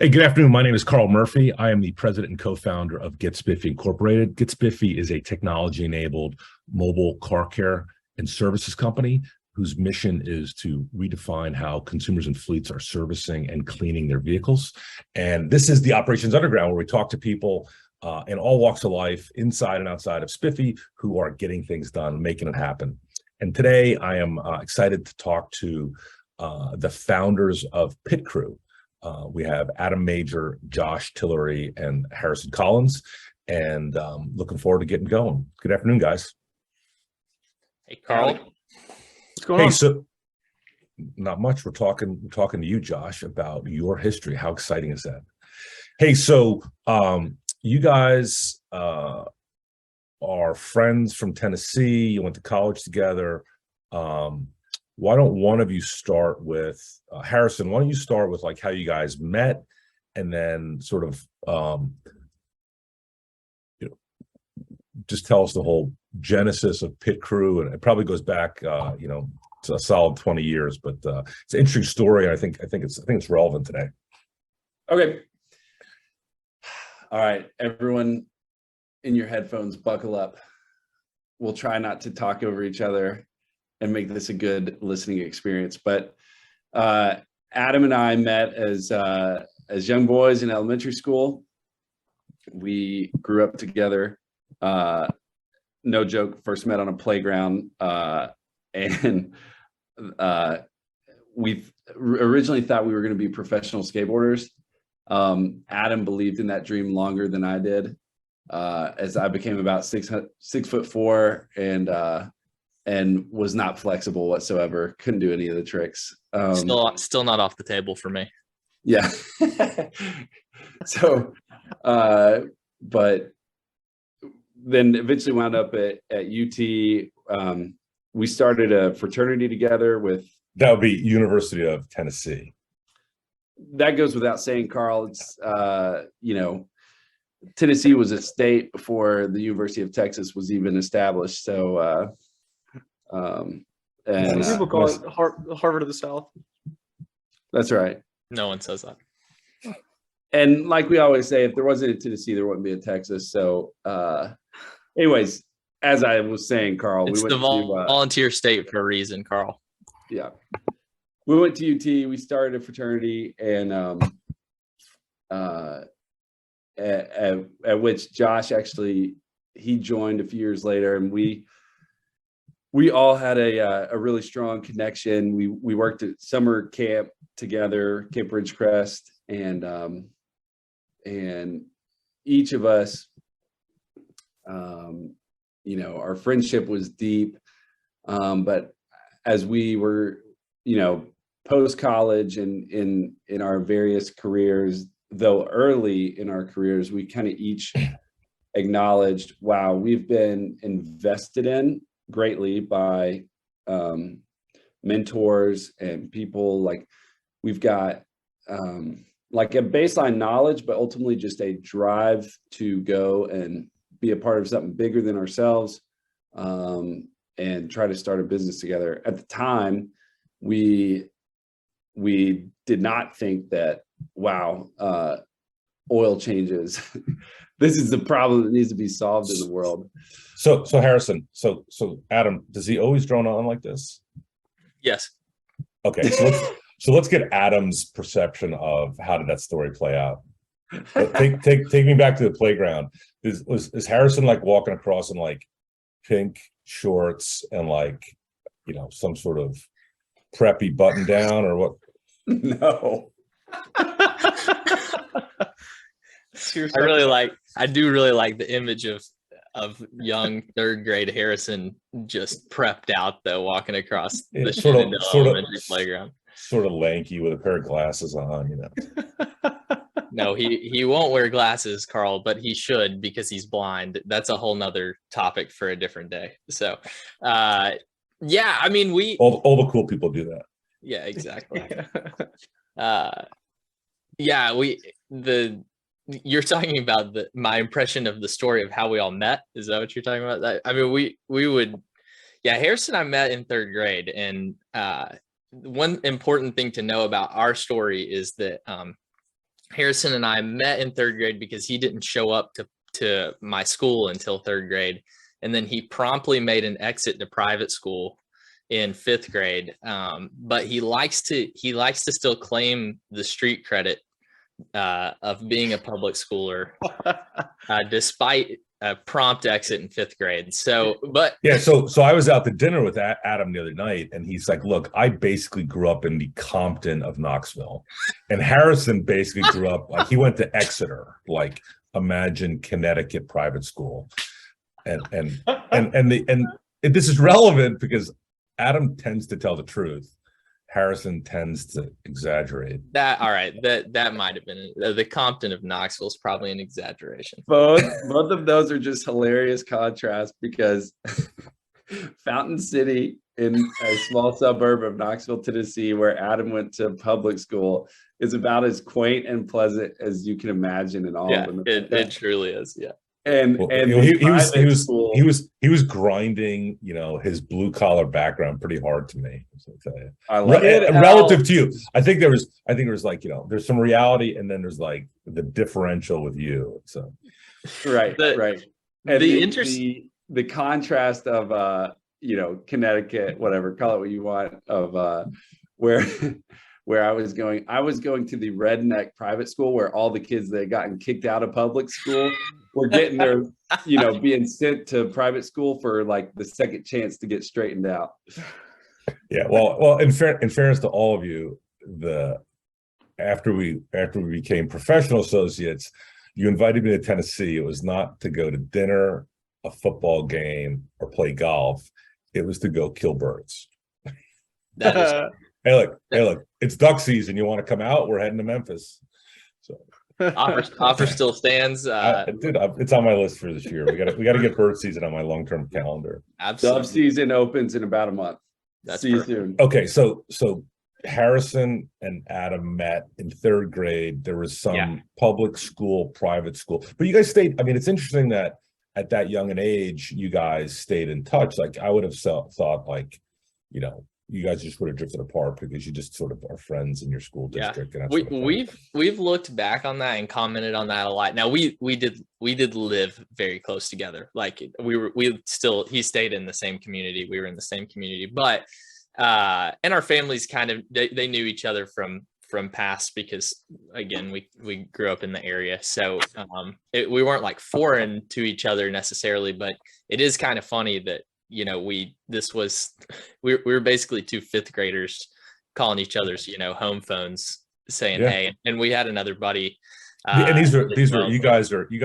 Hey, good afternoon. My name is Carl Murphy. I am the president and co-founder of Get Spiffy Incorporated. Get Spiffy is a technology-enabled mobile car care and services company whose mission is to redefine how consumers and fleets are servicing and cleaning their vehicles. And this is the Operations Underground, where we talk to people in all walks of life, inside and outside of Spiffy, who are getting things done, making it happen. And today I am excited to talk to the founders of Pit Crew. We have Adam Major, Josh Tillery, and Harrison Collins, and looking forward to getting going. Good afternoon, guys. Hey, Carl. What's going on? So not much. We're talking to you, Josh, about your history. How exciting is that? Hey, so you guys are friends from Tennessee. You went to college together. Why don't one of you start with Harrison? Why don't you start with like how you guys met, and then sort of just tell us the whole genesis of Pit Crew, and it probably goes back to a solid 20 years, but it's an interesting story, and I think it's relevant today. Okay. All right, everyone in your headphones, buckle up. We'll try not to talk over each other and make this a good listening experience. But Adam and I met as young boys in elementary school. We grew up together. No joke, first met on a playground. And we originally thought we were going to be professional skateboarders. Adam believed in that dream longer than I did. As I became about 6'4" and was not flexible whatsoever. Couldn't do any of the tricks. Still not off the table for me. Yeah. So, but then eventually wound up at UT. We started a fraternity together with. That would be University of Tennessee. That goes without saying, Carl. It's Tennessee was a state before the University of Texas was even established. So. And some people call it Harvard of the South. That's right. No one says that. And like we always say, if there wasn't a Tennessee, there wouldn't be a Texas. So, anyways, as I was saying, Carl, It's the volunteer state for a reason, Carl. Yeah, we went to UT. We started a fraternity, and at which Josh actually he joined a few years later, and we all had a really strong connection. We worked at summer camp together, Camp Ridgecrest, and each of us, our friendship was deep. But as we were, post college and in our various careers, though early in our careers, we kind of each acknowledged, wow, we've been invested in greatly by mentors and people. Like we've got like a baseline knowledge, but ultimately just a drive to go and be a part of something bigger than ourselves, and try to start a business together. At the time, we did not think that, wow, oil changes. This is the problem that needs to be solved in the world. So Harrison, so Adam, does he always drone on like this? Yes. Okay, so let's get Adam's perception of how did that story play out. Take me back to the playground. Is Harrison like walking across in like pink shorts and like some sort of preppy button down or what? No. I do really like the image of young third grade Harrison just prepped out though, walking across the Shenandoah elementary playground. Sort of lanky with a pair of glasses on, No, he won't wear glasses, Carl, but he should because he's blind. That's a whole nother topic for a different day. So, yeah, I mean, all the cool people do that. Yeah, exactly. You're talking about my impression of the story of how we all met. Is that what you're talking about? I mean, Harrison and I met in third grade, and one important thing to know about our story is that Harrison and I met in third grade because he didn't show up to my school until third grade. And then he promptly made an exit to private school in fifth grade. But he likes to still claim the street credit of being a public schooler, despite a prompt exit in fifth grade. So I was out to dinner with Adam the other night, and he's like, look, I basically grew up in the Compton of Knoxville, and Harrison basically grew up, like, he went to Exeter, like, imagine Connecticut private school. And this is relevant because Adam tends to tell the truth. Harrison tends to exaggerate. That might have been the Compton of Knoxville is probably an exaggeration. Both of those are just hilarious contrasts because Fountain City, in a small suburb of Knoxville, Tennessee, where Adam went to public school, is about as quaint and pleasant as you can imagine in all of them. It truly is. Yeah. And he was grinding, his blue collar background pretty hard to me. I love it. Relative to you, I think there was like, there's some reality, and then there's like the differential with you. So right. And the contrast of Connecticut, whatever, call it what you want, of where I was going to the redneck private school where all the kids that had gotten kicked out of public school were getting their, being sent to private school for like the second chance to get straightened out. Yeah. Well, in fairness to all of you, after we became professional associates, you invited me to Tennessee. It was not to go to dinner, a football game, or play golf. It was to go kill birds. That is. Hey, look, it's duck season. You want to come out? We're heading to Memphis. So offer still stands. It's on my list for this year. We got to get bird season on my long-term calendar. Absolutely. Dove season opens in about a month. See you soon. Okay, so Harrison and Adam met in third grade. There was some public school, private school, but you guys stayed. I mean, it's interesting that at that young an age, you guys stayed in touch. Like, I would have thought, like, you guys just would have drifted apart because you just sort of are friends in your school district. Yeah. We've looked back on that and commented on that a lot. Now we did live very close together. Like, he stayed in the same community. We were in the same community, but and our families kind of, they knew each other from past, because again, we grew up in the area. So we weren't like foreign to each other necessarily, but it is kind of funny that, we were basically two fifth graders calling each other's, home phones saying, hey, and we had another buddy. And these are you guys are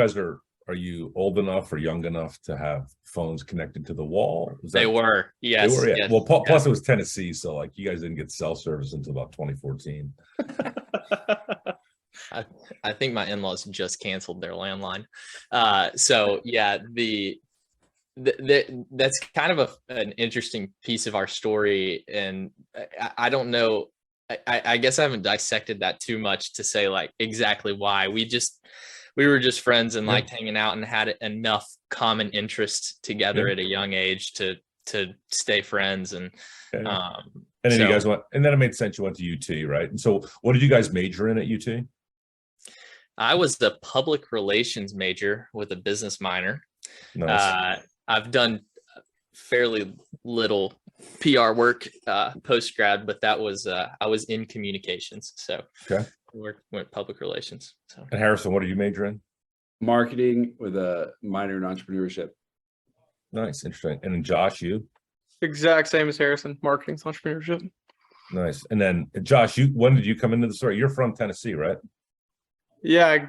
you old enough or young enough to have phones connected to the wall? They were, yes. They were, yeah. Yes, well, plus it was Tennessee. So like, you guys didn't get cell service until about 2014. I think my in-laws just canceled their landline. So yeah, that's kind of an interesting piece of our story, and I don't know. I guess I haven't dissected that too much to say like exactly why. We were just friends and liked hanging out and had enough common interests together at a young age to stay friends. And then you guys went, and then it made sense. You went to UT, right? And so, what did you guys major in at UT? I was the public relations major with a business minor. Nice. I've done fairly little PR work post grad, but that was I was in communications, so went public relations. So. And Harrison, what did you major in? Marketing with a minor in entrepreneurship. Nice, interesting. And then Josh, you? Exact same as Harrison, marketing, entrepreneurship. Nice. And then Josh, when did you come into the story? You're from Tennessee, right? Yeah.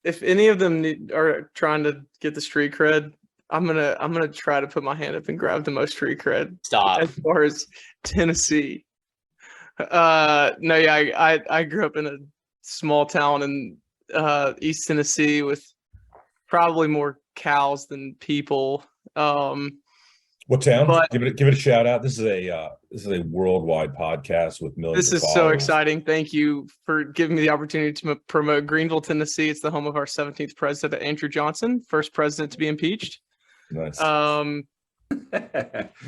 If any of them are trying to get the street cred, I'm gonna try to put my hand up and grab the most street cred. Stop. As far as Tennessee. I grew up in a small town in East Tennessee with probably more cows than people. What town? Give it a shout out. This is a worldwide podcast with millions. This is so exciting. Thank you for giving me the opportunity to promote Greenville, Tennessee. It's the home of our 17th president, Andrew Johnson, first president to be impeached. Nice.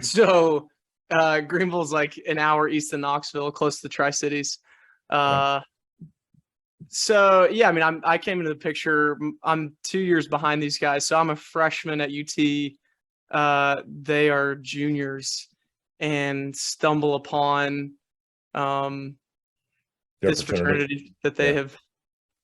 So Greenville's like an hour east of Knoxville, close to the Tri-Cities. So So yeah, I mean, I came into the picture. I'm 2 years behind these guys, so I'm a freshman at UT. They are juniors, and stumble upon Their this fraternity that they Yeah. have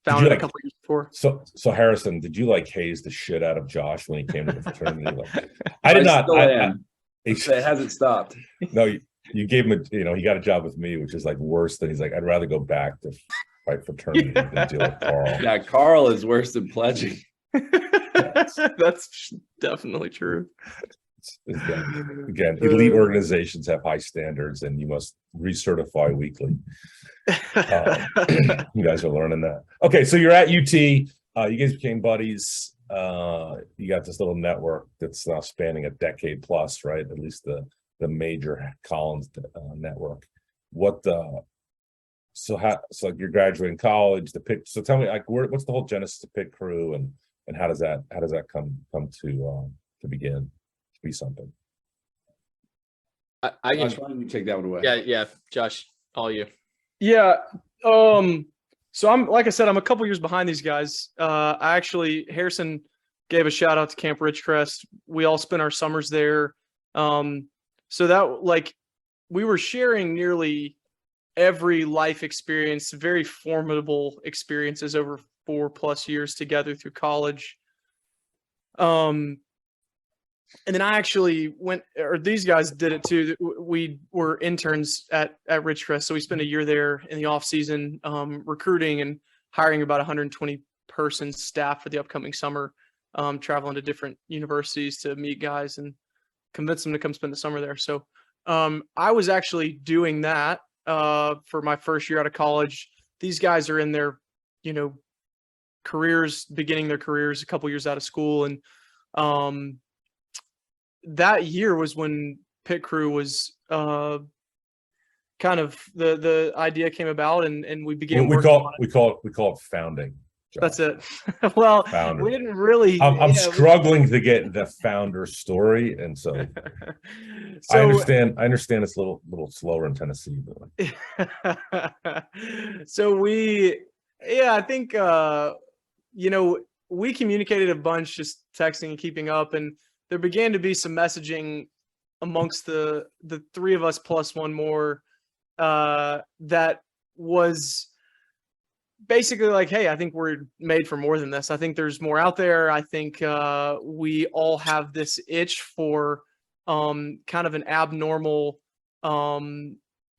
founded a couple years before. So Harrison, did you like haze the shit out of Josh when he came to the fraternity? Like, I did not. Still am. It hasn't stopped. No, you gave him he got a job with me, which is like worse than he's like, I'd rather go back to fight fraternity than deal with Carl. Yeah, Carl is worse than pledging. That's definitely true. Again, elite organizations have high standards and you must recertify weekly. You guys are learning that. Okay, so you're at UT. You guys became buddies. You got this little network that's now spanning a decade plus, right? At least the major Collins network. So you're graduating college. So tell me, like, what's the whole genesis of Pit Crew, and how does that come to begin to be something? I can. Josh, why don't you take that one away? Yeah, Josh, all you. Yeah. So I'm, like I said, I'm a couple years behind these guys. Harrison gave a shout out to Camp Ridgecrest. We all spent our summers there. So that, like, we were sharing nearly every life experience, very formidable experiences over 4+ years together through college. And then I actually these guys did it too. We were interns at Ridgecrest. So we spent a year there in the off season, recruiting and hiring about 120 person staff for the upcoming summer, traveling to different universities to meet guys and convince them to come spend the summer there. So I was actually doing that for my first year out of college. These guys are in their, beginning their careers, a couple years out of school. And that year was when Pit Crew was kind of the idea came about, and we began. We call it founding. Josh. That's it. Well, Founder. We didn't really. I'm struggling to get the founder story, and so, I understand it's a little slower in Tennessee. But. So I think we communicated a bunch, just texting and keeping up, and there began to be some messaging amongst the three of us plus one more that was basically like, hey, I think we're made for more than this. I think there's more out there. I think we all have this itch for kind of an abnormal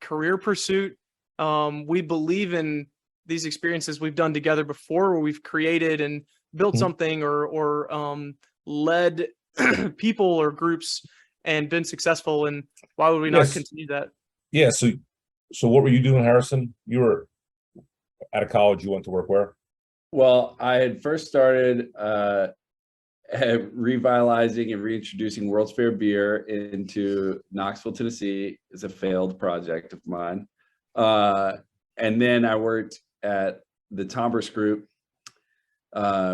career pursuit. We believe in these experiences we've done together before, where we've created and built something or led people or groups and been successful. And why would we not continue that? Yeah. So what were you doing, Harrison? You were out of college. You went to work where? Well, I had first started revitalizing and reintroducing World's Fair beer into Knoxville, Tennessee. It's a failed project of mine. And then I worked at the Tombras Group,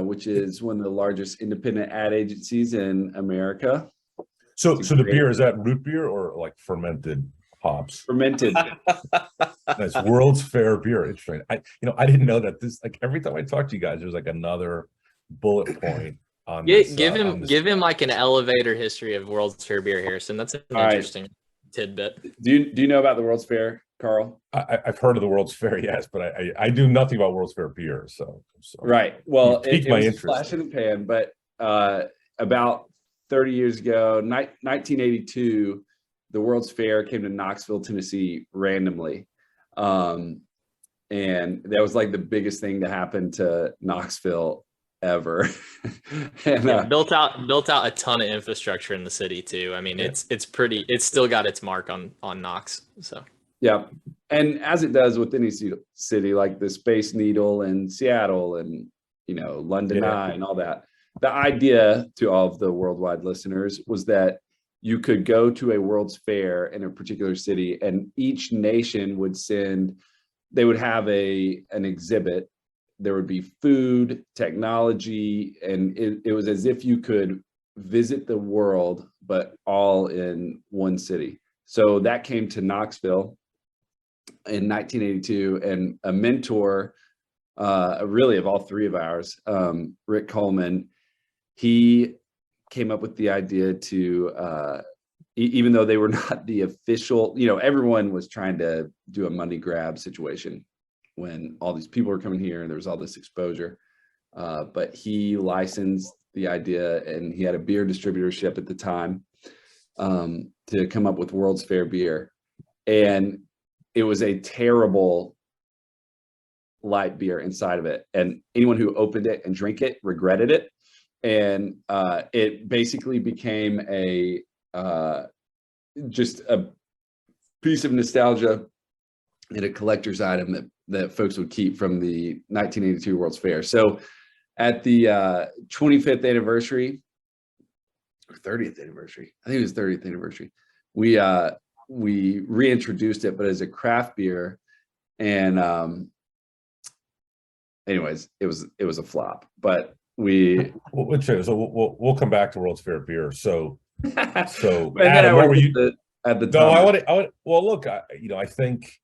which is one of the largest independent ad agencies in America. So the beer, is that root beer or like fermented hops? Fermented. That's World's Fair beer. Interesting. I didn't know that. This, like, every time I talk to you guys, there's like another bullet point on this. Give him like an elevator history of World's Fair beer, Harrison. That's an interesting tidbit. Do you know about the World's Fair, Carl? I've heard of the World's Fair, yes, but I do nothing about World's Fair beer. So right. Well, it was a flash in the pan, but about 30 years ago, 1982, the World's Fair came to Knoxville, Tennessee randomly. And that was like the biggest thing to happen to Knoxville ever. And built out a ton of infrastructure in the city too. I mean, it's still got its mark on Knox. So yeah. And as it does with any city, like the Space Needle and Seattle and London Eye and all that. The idea, to all of the worldwide listeners, was that you could go to a World's Fair in a particular city, and each nation would they would have an exhibit. There would be food, technology, and it was as if you could visit the world, but all in one city. So that came to Knoxville in 1982, and a mentor really of all three of ours, Rick Coleman, he came up with the idea to, even though they were not the official, everyone was trying to do a money grab situation when all these people were coming here and there was all this exposure. But he licensed the idea, and he had a beer distributorship at the time, to come up with World's Fair beer. And it was a terrible light beer inside of it. And anyone who opened it and drank it regretted it. And it basically became just a piece of nostalgia and a collector's item that folks would keep from the 1982 World's Fair. So at the 25th anniversary or 30th anniversary, I think it was 30th anniversary, we reintroduced it, but as a craft beer. And anyways, it was a flop, but we'll come back to World's Fair beer. So Adam, what were you at the time? No, I would. Well, look, I think,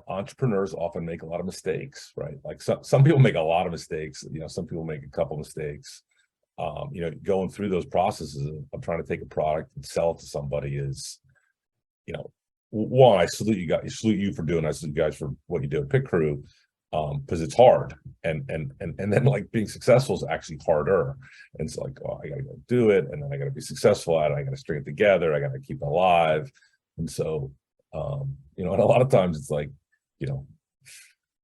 entrepreneurs often make a lot of mistakes, right? Like some people make a lot of mistakes. Some people make a couple mistakes. Going through those processes of trying to take a product and sell it to somebody is, one, I salute you guys. I salute you for doing. I salute you guys for what you do at Pit Crew, because it's hard, and then like being successful is actually harder. And it's like, I gotta go do it, and then I gotta be successful at it. I gotta string it together. I gotta keep it alive. And so, and a lot of times it's like,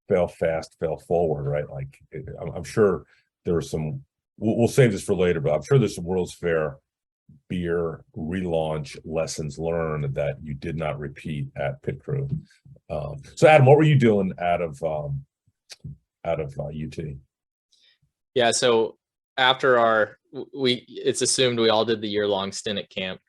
fail fast, fail forward, right? Like I'm sure there are some. We'll save this for later, but I'm sure there's some World's Fair beer relaunch lessons learned that you did not repeat at Pit Crew. So Adam, what were you doing out of UT? Yeah, so after it's assumed we all did the year-long stint at camp,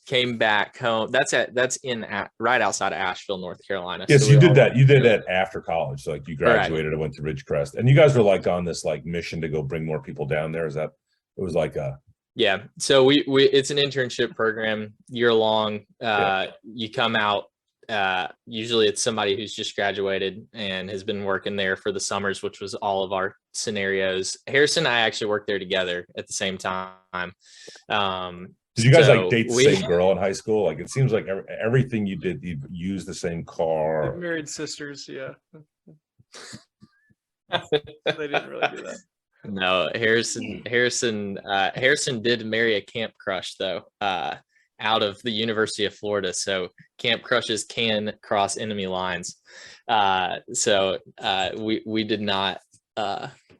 came back home. That's right outside of Asheville, North Carolina. Yes, so you did that. You did that after college. So like you graduated and went to Ridgecrest, and you guys were like on this like mission to go bring more people down there. It was like a. Yeah. So we it's an internship program, year long. You come out, usually it's somebody who's just graduated and has been working there for the summers, which was all of our scenarios. Harrison and I actually worked there together at the same time. Did you guys like date the same girl in high school? Like it seems like everything you did, you used the same car. We're married sisters, yeah. They didn't really do that. No, Harrison did marry a camp crush though, out of the University of Florida. So camp crushes can cross enemy lines. So we did not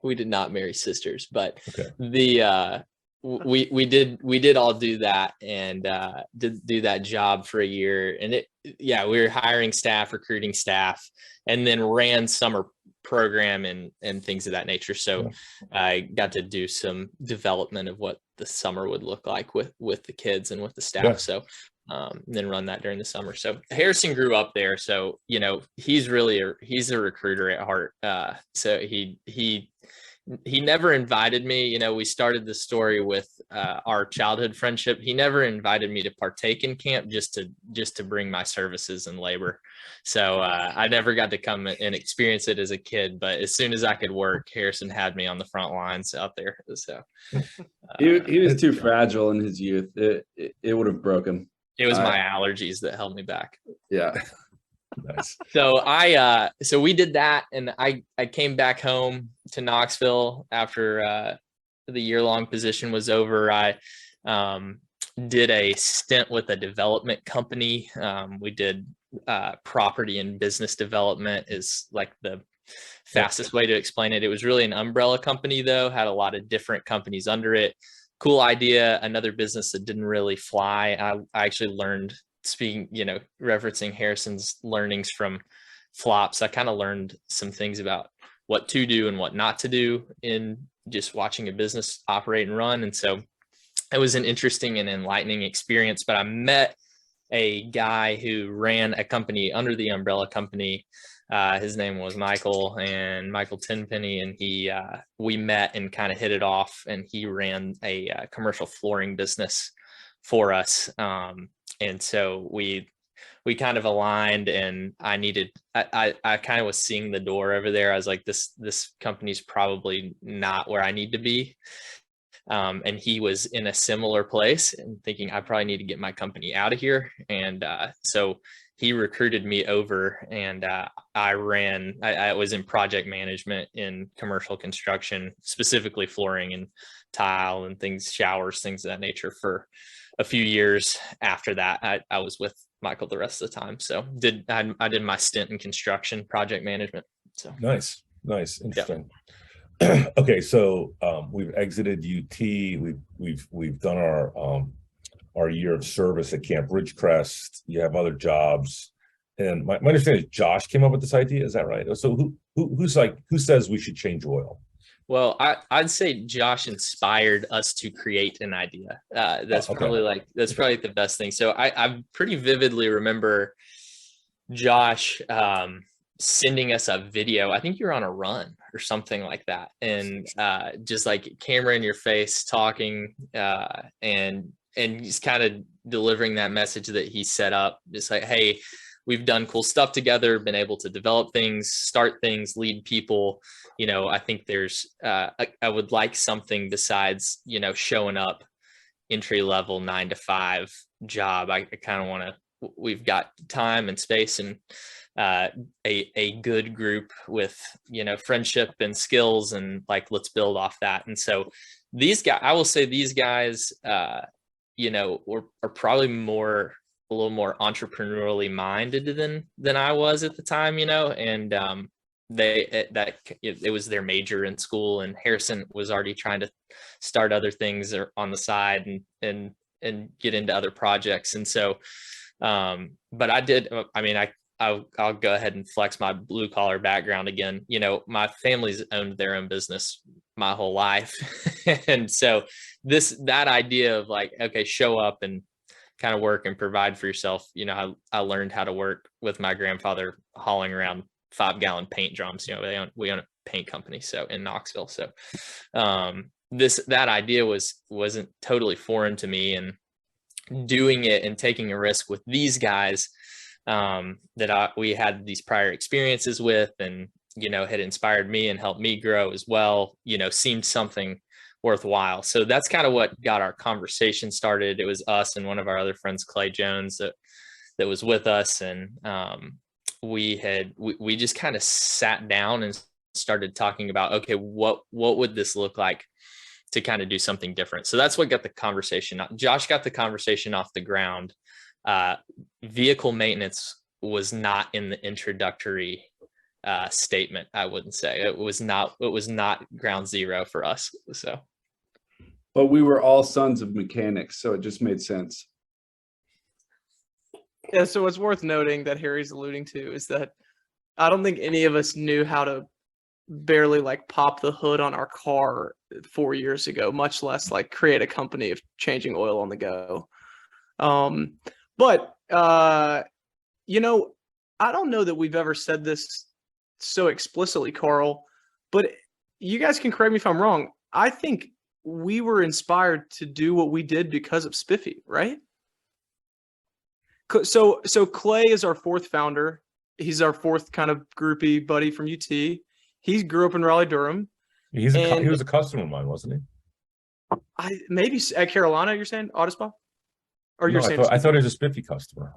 marry sisters, but okay. We did all do that and did do that job for a year. And we were hiring staff, recruiting staff, and then ran summer program and things of that nature. So I got to do some development of what the summer would look like with the kids and with the staff. Yeah. So then run that during the summer. So Harrison grew up there. So, he's a recruiter at heart. So he never invited me. We started the story with our childhood friendship. He never invited me to partake in camp just to bring my services and labor. So I never got to come and experience it as a kid. But as soon as I could work, Harrison had me on the front lines out there. So he was too fragile in his youth. It would have broken him. It was my allergies that held me back. Yeah. Nice. So we did that, and I came back home to Knoxville after the year-long position was over. I did a stint with a development company. We did property and business development is like the fastest way to explain it. It was really an umbrella company though, had a lot of different companies under it. Cool idea. Another business that didn't really fly. I actually learned, speaking, referencing Harrison's learnings from flops, I kind of learned some things about what to do and what not to do in just watching a business operate and run. And so it was an interesting and enlightening experience, but I met a guy who ran a company under the umbrella company. His name was Michael Tenpenny, and we met and kind of hit it off, and he ran a commercial flooring business for us. And so we we kind of aligned, and I kind of was seeing the door over there. I was like, this company's probably not where I need to be. And he was in a similar place and thinking, I probably need to get my company out of here. And so he recruited me over, and I was in project management in commercial construction, specifically flooring and tile and things, showers, things of that nature, for a few years. After that, I was with Michael the rest of the time. So I did my stint in construction project management. So Nice, interesting. Yeah. Okay, so we've exited UT. We've done our year of service at Camp Ridgecrest. You have other jobs, and my understanding is Josh came up with this idea. Is that right? So who says we should change oil? Well, I'd say Josh inspired us to create an idea. That's Okay. probably the best thing. So I pretty vividly remember Josh sending us a video. I think you were on a run or something like that, and just like camera in your face, talking, and he's kind of delivering that message that he set up, just like, hey, we've done cool stuff together, been able to develop things, start things, lead people. I think there's I would like something besides showing up, entry level 9 to 5 job. I kind of want to, we've got time and space and a good group with friendship and skills, and like, let's build off that. And so these guys, I will say these guys are probably a little more entrepreneurially minded than I was at the time, and it was their major in school, and Harrison was already trying to start other things on the side and get into other projects. And so but I'll go ahead and flex my blue collar background again. My family's owned their own business my whole life. And so that idea of like, okay, show up and kind of work and provide for yourself. I learned how to work with my grandfather hauling around 5-gallon paint drums. We own a paint company, so in Knoxville. So that idea wasn't totally foreign to me, and doing it and taking a risk with these guys we had these prior experiences with, and had inspired me and helped me grow as well, seemed something worthwhile. So that's kind of what got our conversation started. It was us and one of our other friends, Clay Jones, that was with us, and we just kind of sat down and started talking about, okay, what would this look like to kind of do something different. So that's what got the conversation. Josh got the conversation off the ground. Vehicle maintenance was not in the introductory statement. I wouldn't say it was not ground zero for us. So, but we were all sons of mechanics, so it just made sense. Yeah. So what's worth noting that Harry's alluding to is that I don't think any of us knew how to barely like pop the hood on our car 4 years ago, much less like create a company of changing oil on the go. But I don't know that we've ever said this so explicitly, Carl, but you guys can correct me if I'm wrong. I think we were inspired to do what we did because of Spiffy, right? So Clay is our fourth founder. He's our fourth kind of groupie buddy from UT. He grew up in Raleigh, Durham. He was a customer of mine, wasn't he? Maybe at Carolina, you're saying Autospa? Or you're saying I thought he was a Spiffy customer.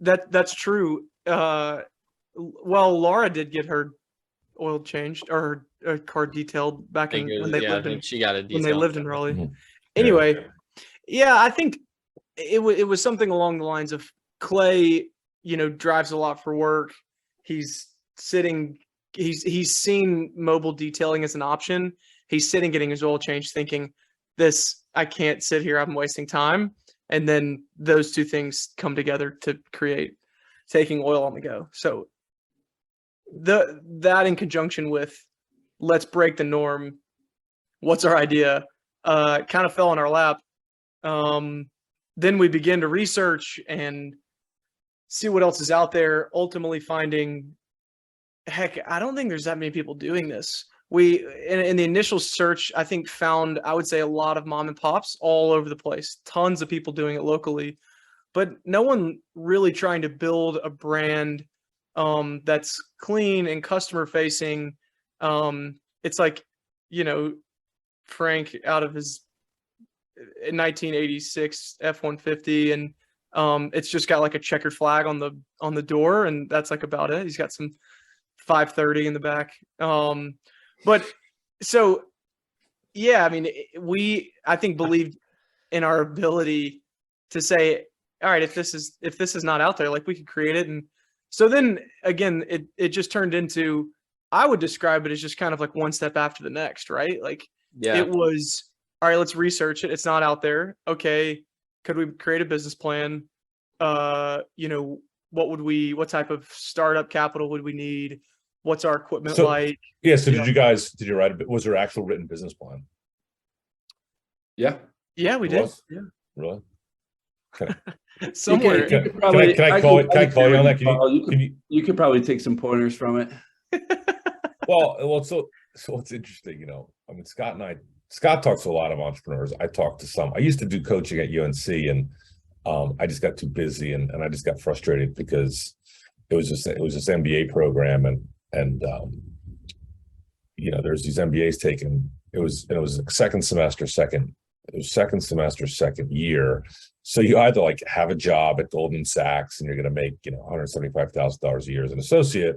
That's true. Well, Laura did get her oil changed or her car detailed back when they lived in Raleigh. Mm-hmm. Anyway, yeah, I think it was something along the lines of Clay, drives a lot for work. He's seen mobile detailing as an option. He's sitting getting his oil changed thinking, I can't sit here, I'm wasting time. And then those two things come together to create taking oil on the go. So that in conjunction with let's break the norm, what's our idea, kind of fell in our lap. Then we begin to research and see what else is out there, ultimately finding, heck, I don't think there's that many people doing this. We, in the initial search, I think found, I would say, a lot of mom and pops all over the place, tons of people doing it locally. but no one really trying to build a brand that's clean and customer facing. It's like, Frank out of his 1986 F-150, and it's just got like a checkered flag on the door, and that's like about it. He's got some 530 in the back. But so yeah, I mean, I think believed in our ability to say, all right, if this is not out there, like, we could create it. And so then again, it just turned into, I would describe it as just kind of like one step after the next, right? Like, Yeah. it was, all right, let's research it. It's not out there. Okay. Could we create a business plan? What type of startup capital would we need? What's our equipment like? Yeah. So did you write it? Was there actual written business plan? Yeah. Yeah, we did. Yeah. Really? Somewhere. Can I call you on that? You could probably take some pointers from it. Well, so it's interesting, I mean, Scott talks to a lot of entrepreneurs. I talked to some. I used to do coaching at UNC, and I just got too busy, and I just got frustrated because it was this MBA program, and there's these MBAs taken. It was second semester, second year. So you either like have a job at Goldman Sachs and you're going to make $175,000 a year as an associate,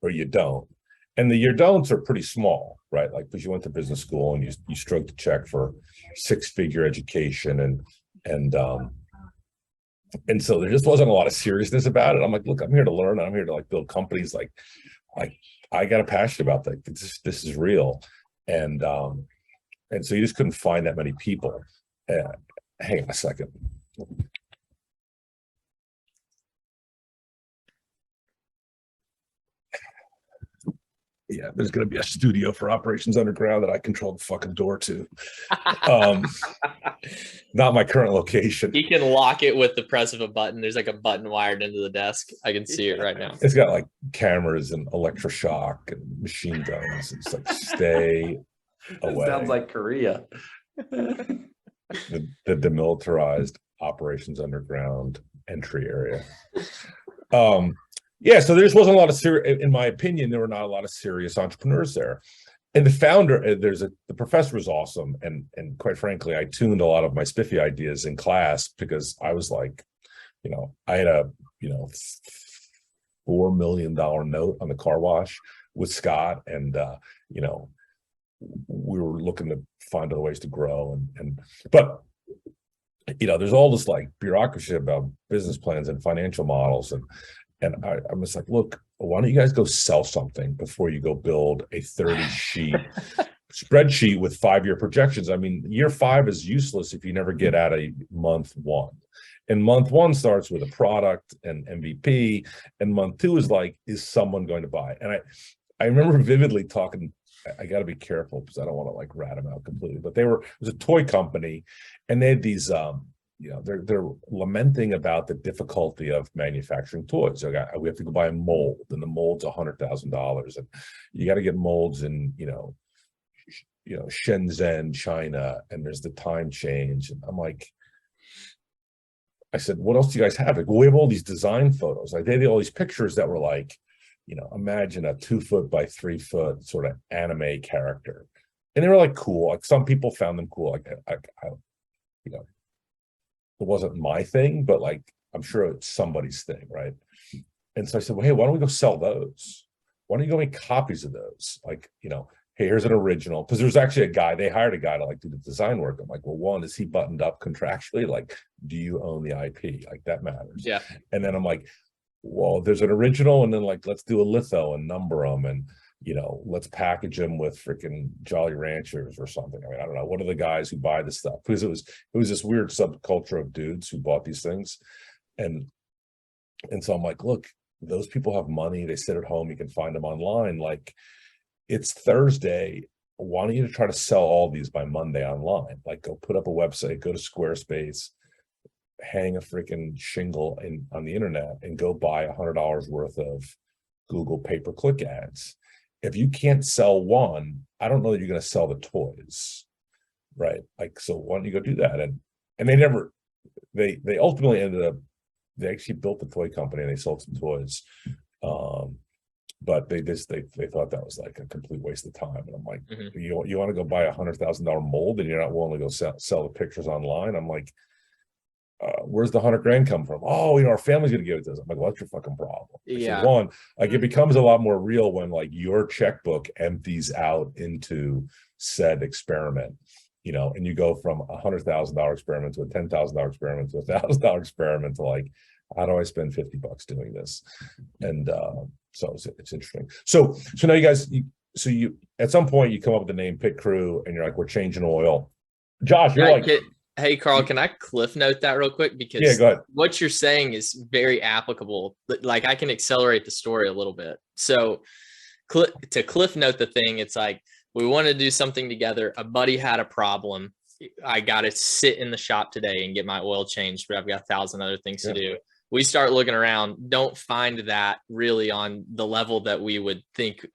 or you don't. And the your don'ts are pretty small, right? Like, because you went to business school and you stroked a check for 6-figure education, and so there just wasn't a lot of seriousness about it. I'm like, look, I'm here to learn. I'm here to like build companies. Like I got a passion about that. This is real, and so you just couldn't find that many people. Hang on a second. Yeah, there's going to be a studio for Operations Underground that I control the fucking door to. Not my current location. You can lock it with the press of a button. There's like a button wired into the desk. I can see it right now. It's got like cameras and electroshock and machine guns. It's like, stay away. Sounds like Korea. The demilitarized Operations Underground entry area. Yeah, so there just wasn't a lot of serious, in my opinion, there were not a lot of serious entrepreneurs there. And the founder, the professor was awesome. And quite frankly, I tuned a lot of my Spiffy ideas in class because I was like, I had a, $4 million note on the car wash with Scott. And, we were looking to find other ways to grow. But there's all this like bureaucracy about business plans and financial models. And I was like, look, why don't you guys go sell something before you go build a 30-sheet spreadsheet with 5-year projections? I mean, year 5 is useless if you never get out of month 1. And month 1 starts with a product and MVP. And month 2 is like, is someone going to buy? And I remember vividly talking, I got to be careful because I don't want to like rat them out completely, but it was a toy company, and they had these, they're lamenting about the difficulty of manufacturing toys. So we have to go buy a mold, and the mold's $100,000, and you got to get molds in, Shenzhen, China, and there's the time change. And I'm like, I said, what else do you guys have? Like, well, we have all these design photos. Like, they had all these pictures that were like, imagine a 2-foot by 3-foot sort of anime character, and they were like cool. Like, some people found them cool. Like, it wasn't my thing, but like, I'm sure it's somebody's thing, right? And so I said, well, hey, why don't we go sell those? Why don't you go make copies of those? Like, hey, here's an original. Because there's actually they hired a guy to like do the design work. I'm like, well, one, is he buttoned up contractually? Like, do you own the IP? Like, that matters. Yeah. And then I'm like, well, there's an original, and then like, let's do a litho and number them, and let's package them with freaking Jolly Ranchers or something. I mean, I don't know. What are the guys who buy this stuff? Because it was this weird subculture of dudes who bought these things. And so I'm like, look, those people have money. They sit at home. You can find them online. Like, it's Thursday. Why don't you try to sell all these by Monday online? Like, go put up a website, go to Squarespace, hang a freaking shingle on the internet, and go buy $100 worth of Google pay-per-click ads. If you can't sell one, I don't know that you're going to sell the toys, right? Like, so why don't you go do that? And they ultimately ended up they actually built the toy company and they sold some toys. But they thought that was like a complete waste of time. And I'm like, you want to go buy $100,000 mold and you're not willing to go sell the pictures online? I'm like, where's the $100,000 come from? Oh, our family's gonna give it to us. I'm like, well, that's your fucking problem. Yeah. So one, like it becomes a lot more real when like your checkbook empties out into said experiment, and you go from $100,000 experiment to a $10,000 experiment to a $1,000 experiment to like, how do I spend $50 doing this? And so it's interesting. So now you guys, you at some point you come up with the name Pit Crew and you're like, we're changing oil. Josh, you're like, hey, Carl, can I cliff note that real quick? Because yeah, go ahead. What you're saying is very applicable. Like I can accelerate the story a little bit. So to cliff note the thing, it's like, we want to do something together. A buddy had a problem. I got to sit in the shop today and get my oil changed, but I've got 1,000 other things to do. We start looking around, don't find that really on the level that we think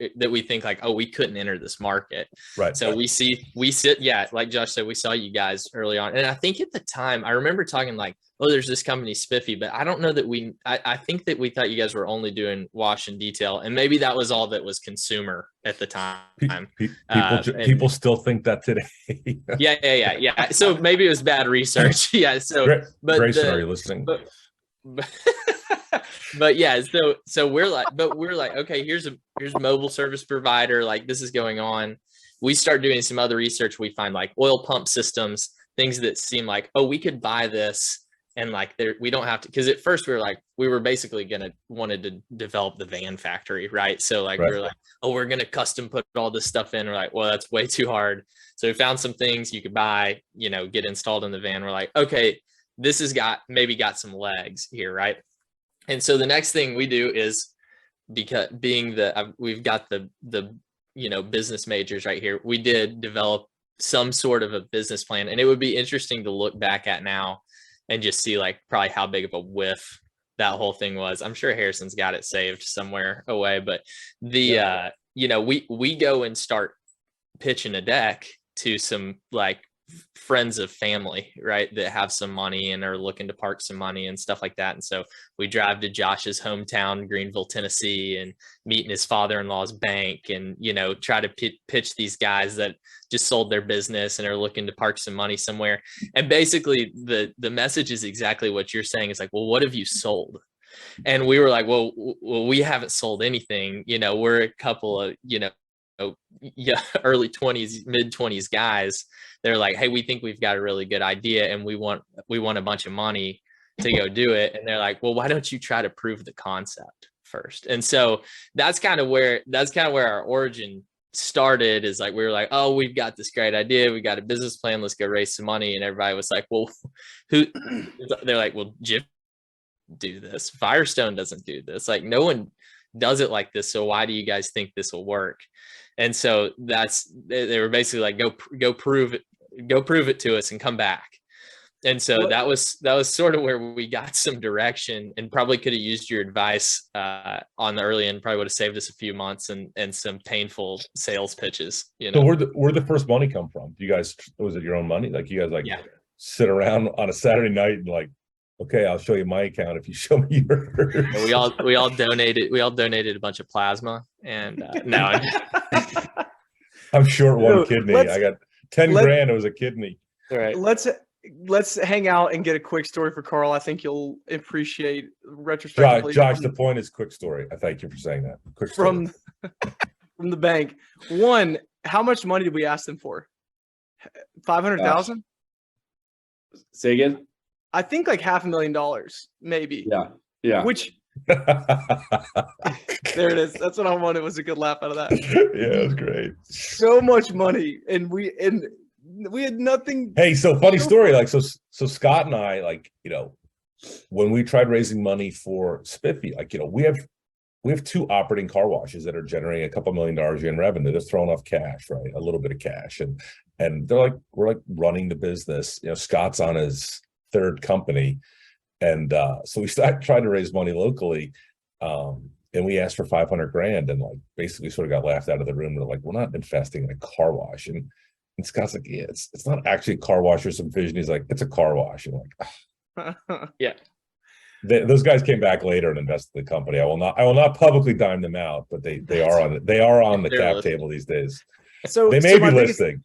like, oh, we couldn't enter this market. Right. So we sit, yeah, like Josh said, we saw you guys early on. And I think at the time, I remember talking like, oh, there's this company Spiffy, but I don't know that I think that we thought you guys were only doing wash and detail. And maybe that was all that was consumer at the time. People still think that today. Yeah. So maybe it was bad research. Yeah. So, Grayson, are you listening? But yeah, so we're like, okay, here's a mobile service provider. Like this is going on. We start doing some other research. We find like oil pump systems, things that seem like, oh, we could buy this. And like we don't have to, because at first we were basically wanted to develop the van factory, right? So like we were like, oh, we're gonna custom put all this stuff in. We're like, well, that's way too hard. So we found some things you could buy, get installed in the van. We're like, okay, this has got some legs here, right? And so the next thing we do is, because we've got the business majors right here, we did develop some sort of a business plan, and it would be interesting to look back at now and just see like probably how big of a whiff that whole thing was. I'm sure Harrison's got it saved somewhere away, but we go and start pitching a deck to some like friends of family, right, that have some money and are looking to park some money and stuff like that. And so we drive to Josh's hometown, Greenville, Tennessee, and meet in his father-in-law's bank and, try to pitch these guys that just sold their business and are looking to park some money somewhere. And basically the message is exactly what you're saying. It's like, well, what have you sold? And we were like, well, we haven't sold anything. We're a couple of, early 20s, mid 20s guys. They're like, hey, we think we've got a really good idea and we want a bunch of money to go do it. And they're like, well, why don't you try to prove the concept first? And so that's kind of where our origin started, is like, we were like, oh, we've got this great idea. We got a business plan. Let's go raise some money. And everybody was like, well, they're like, well, Jim do this. Firestone doesn't do this. Like no one does it like this. So why do you guys think this will work? And so they were basically like, go prove it to us and come back. And so that was sort of where we got some direction, and probably could have used your advice on the early end. Probably would have saved us a few months and some painful sales pitches. So where'd the first money come from? Do you guys, was it your own money? Like you guys sit around on a Saturday night and like, okay, I'll show you my account if you show me yours. We all donated a bunch of plasma, and no. I'm short one kidney. I got 10 grand. It was a kidney. All right. Let's hang out and get a quick story for Carl. I think you'll appreciate retrospectively. Josh, the point is quick story. I thank you for saying that. Quick story. From the bank. One, how much money did we ask them for? 500,000? Say again? I think like $500,000, maybe. Yeah. Which there it is. That's what I wanted. Was a good laugh out of that. Yeah, it was great. So much money, and we had nothing. Hey, so funny story. Like, so Scott and I, like, when we tried raising money for Spiffy, like, we have 2 operating car washes that are generating a couple $1 million in revenue. They're throwing off cash, right? A little bit of cash, and they're like, we're like running the business. Scott's on his 3rd company. And so we tried to raise money locally, and we asked for 500 grand, and like basically sort of got laughed out of the room. They're like, we're not investing in a car wash. And Scott's like, yeah, it's not actually a car wash or some vision. He's like, it's a car wash. And like, yeah. Those guys came back later and invested in the company. I will not publicly dime them out, but they are on the cap table these days. So they may be listening.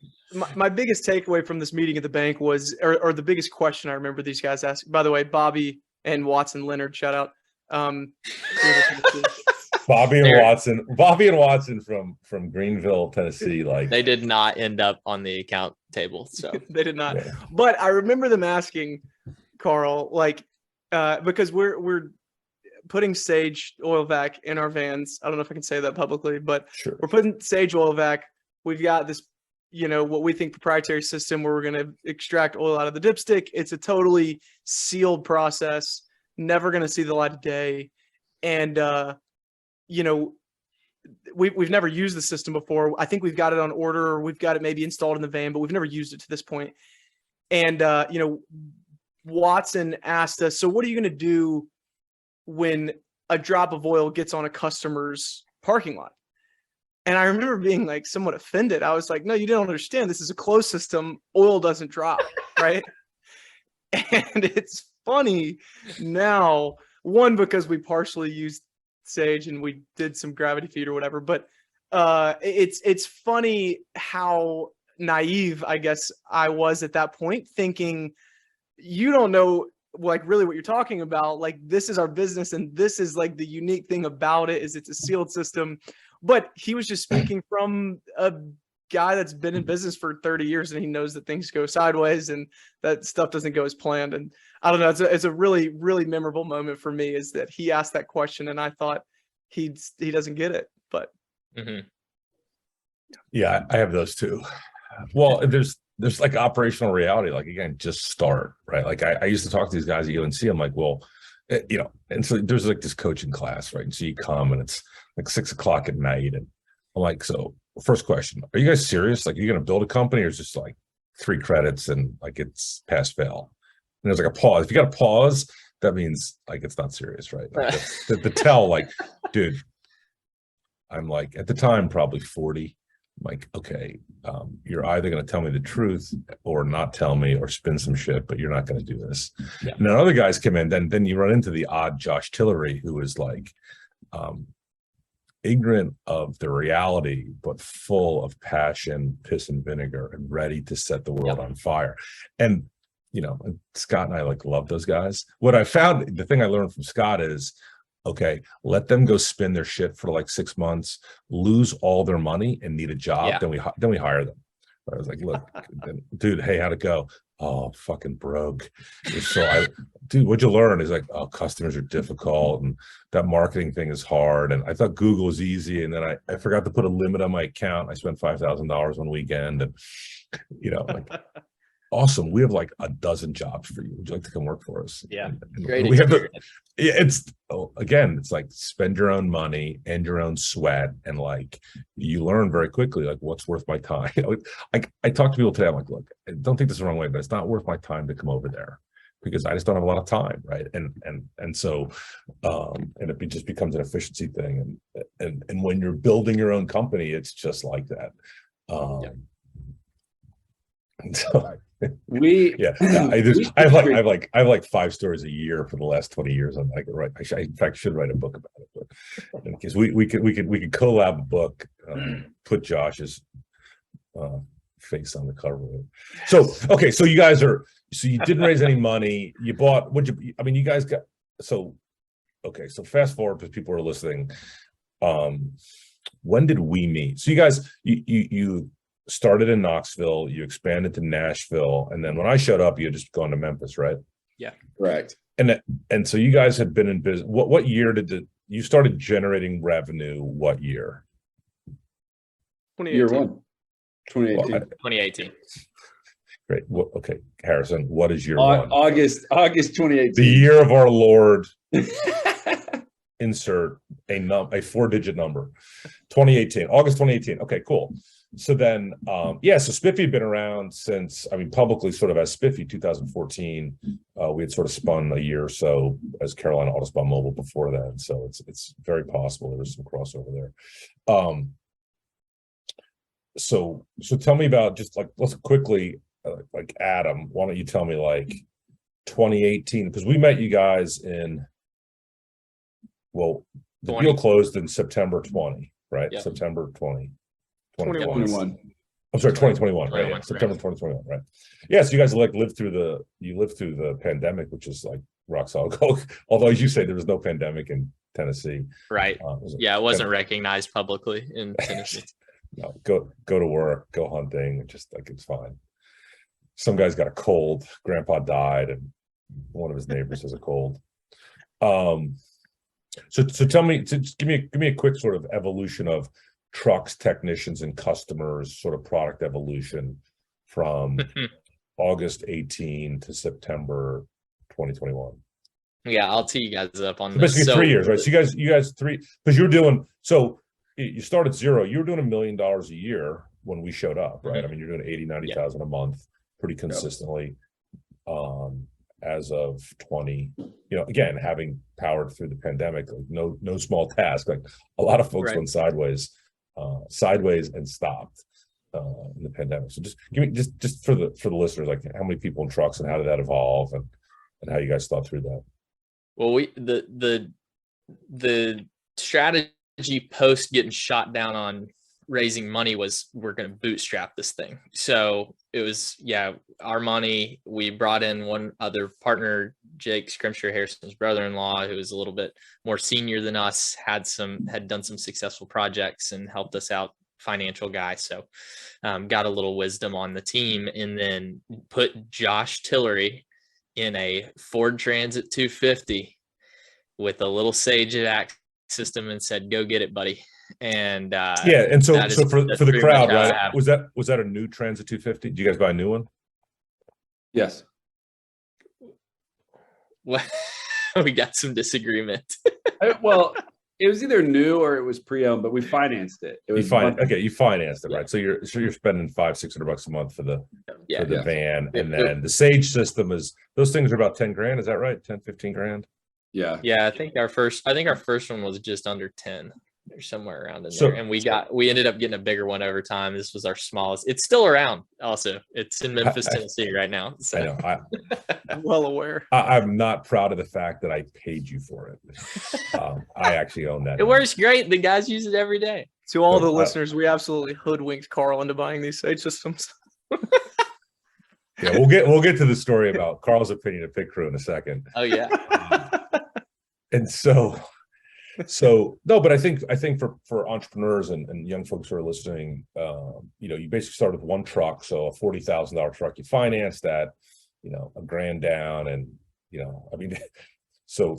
My biggest takeaway from this meeting at the bank was, or the biggest question I remember these guys asking. By the way, Bobby and Watson Leonard, shout out. Bobby and Watson from Greenville, Tennessee. Like, they did not end up on the account table, so they did not. Yeah. But I remember them asking Carl, like, because we're putting Sage oil vac in our vans. I don't know if I can say that publicly, but sure. We're putting Sage oil vac. We've got this, what we think proprietary system where we're going to extract oil out of the dipstick. It's a totally sealed process, never going to see the light of day. And, we've never used the system before. I think we've got it on order, or we've got it maybe installed in the van, but we've never used it to this point. And, Watson asked us, so what are you going to do when a drop of oil gets on a customer's parking lot? And I remember being like somewhat offended. I was like, no, you don't understand. This is a closed system. Oil doesn't drop, right? And it's funny now, one, because we partially used Sage and we did some gravity feed or whatever, but it's funny how naive, I guess, I was at that point, thinking you don't know like really what you're talking about. Like, this is our business, and this is like the unique thing about it is it's a sealed system. But he was just speaking from a guy that's been in business for 30 years, and he knows that things go sideways and that stuff doesn't go as planned. And I don't know, it's a really, really memorable moment for me, is that he asked that question and I thought he doesn't get it. But yeah, I have those too. Well, there's like operational reality. Like, again, just start, right? Like, I used to talk to these guys at UNC. I'm like, well, and so there's like this coaching class, right? And so you come and it's like 6:00 at night. And I'm like, so first question, are you guys serious? Like, are you going to build a company, or is just like 3 credits and like it's pass fail? And there's like a pause. If you got a pause, that means like it's not serious, right? Like, the tell, like, dude, I'm like, at the time, probably 40. I'm like, okay, you're either going to tell me the truth or not tell me, or spin some shit, but you're not going to do this. Yeah. And then other guys come in, then you run into the odd Josh Tillery, who is like ignorant of the reality, but full of passion, piss and vinegar, and ready to set the world on fire. And, Scott and I like love those guys. What I found, the thing I learned from Scott is, okay, let them go spin their shit for like 6 months, lose all their money and need a job. Yeah. Then we hire them. I was like, look, dude, hey, how'd it go? Oh, fucking broke. So dude, what'd you learn? He's like, oh, customers are difficult, and that marketing thing is hard. And I thought Google was easy. And then I forgot to put a limit on my account. I spent $5,000 one weekend, and like, awesome. We have like a dozen jobs for you. Would you like to come work for us? Yeah. And Great we have experience. it's like spend your own money and your own sweat, and like you learn very quickly like what's worth my time. I talk to people today. I'm like, look, I don't think this is the wrong way, but it's not worth my time to come over there because I just don't have a lot of time, right? And so and it just becomes an efficiency thing. And when you're building your own company, it's just like that. And so I have like 5 stories a year for the last 20 years. I'm like, right. I in fact should write a book about it, but in case we could collab a book, put Josh's face on the cover of it. So, okay. So you didn't raise any money. You bought, you guys got, okay. So fast forward, because people are listening. When did we meet? So you guys, you started in Knoxville, you expanded to Nashville, and then when I showed up, you had just gone to Memphis, right? Yeah, correct. And so you guys had been in business. What year you started generating revenue? What year? 2018. Year 1, 2018. 2018. Great. Okay, Harrison, what is year 1? August 2018. The year of our Lord. Insert a 4-digit number. 2018, August 2018. Okay, cool. So then, so Spiffy had been around since, publicly sort of as Spiffy, 2014. We had sort of spun a year or so as Carolina Auto Spa Mobile before that. So it's very possible there was some crossover there. So tell me about just like, let's quickly, like Adam, why don't you tell me like 2018, because we met you guys in, well, the 20. deal closed in September 20, right? Yep. September 20, 21. 21. I'm sorry, 2021, right? 21, Yeah, September 2021, right? Yeah, so you guys lived through the pandemic, which is like rock solid. Although you say there was no pandemic in Tennessee. Right. It was Yeah, it wasn't recognized publicly in Tennessee. No, go to work, go hunting, just like it's fine. Some guy's got a cold. Grandpa died, and one of his neighbors has a cold. So tell me, give me a quick sort of evolution of trucks, technicians, and customers, sort of product evolution from August 18 to September 2021. Yeah, I'll tee you guys up on So this. basically 3 years, right? So you guys three, because you're doing, so you started zero, you were doing $1 million a year when we showed up, right? I mean, you're doing 80, 90,000 a month pretty consistently. As of 20, again, having powered through the pandemic, like no small task. Like a lot of folks went sideways and stopped in the pandemic. So just give me just for the listeners, like how many people in trucks and how did that evolve and how you guys thought through that? Well, the strategy post getting shot down on raising money was we're going to bootstrap this thing. So it was, our money. We brought in one other partner, Jake Scrimshire, Harrison's brother-in-law, who was a little bit more senior than us, had done some successful projects and helped us out, financial guy. So got a little wisdom on the team, and then put Josh Tillery in a Ford Transit 250 with a little Sage Act system and said, "Go get it, buddy." And and so for the crowd, right? Was that a new Transit 250? Did you guys buy a new one? Yes. Well, we got some disagreement. Well, it was either new or it was pre-owned, but we financed it. It was you financed it, right? So you're spending $500-600 a month for the van, and then the Sage system those things are about 10 grand. Is that right? 10-15 grand. Yeah. I think our first one was just under 10 or somewhere around in there. And we ended up getting a bigger one over time. This was our smallest. It's still around also. It's in Memphis, Tennessee right now. So. I know. I'm well aware. I'm not proud of the fact that I paid you for it. I actually own that. It works great. The guys use it every day. To all the listeners, we absolutely hoodwinked Carl into buying these Sage systems. Yeah, we'll get to the story about Carl's opinion of pit crew in a second. Oh yeah. And so no, but I think for entrepreneurs and young folks who are listening, you basically start with one truck. So a $40,000 truck, you finance that, $1,000 down, and so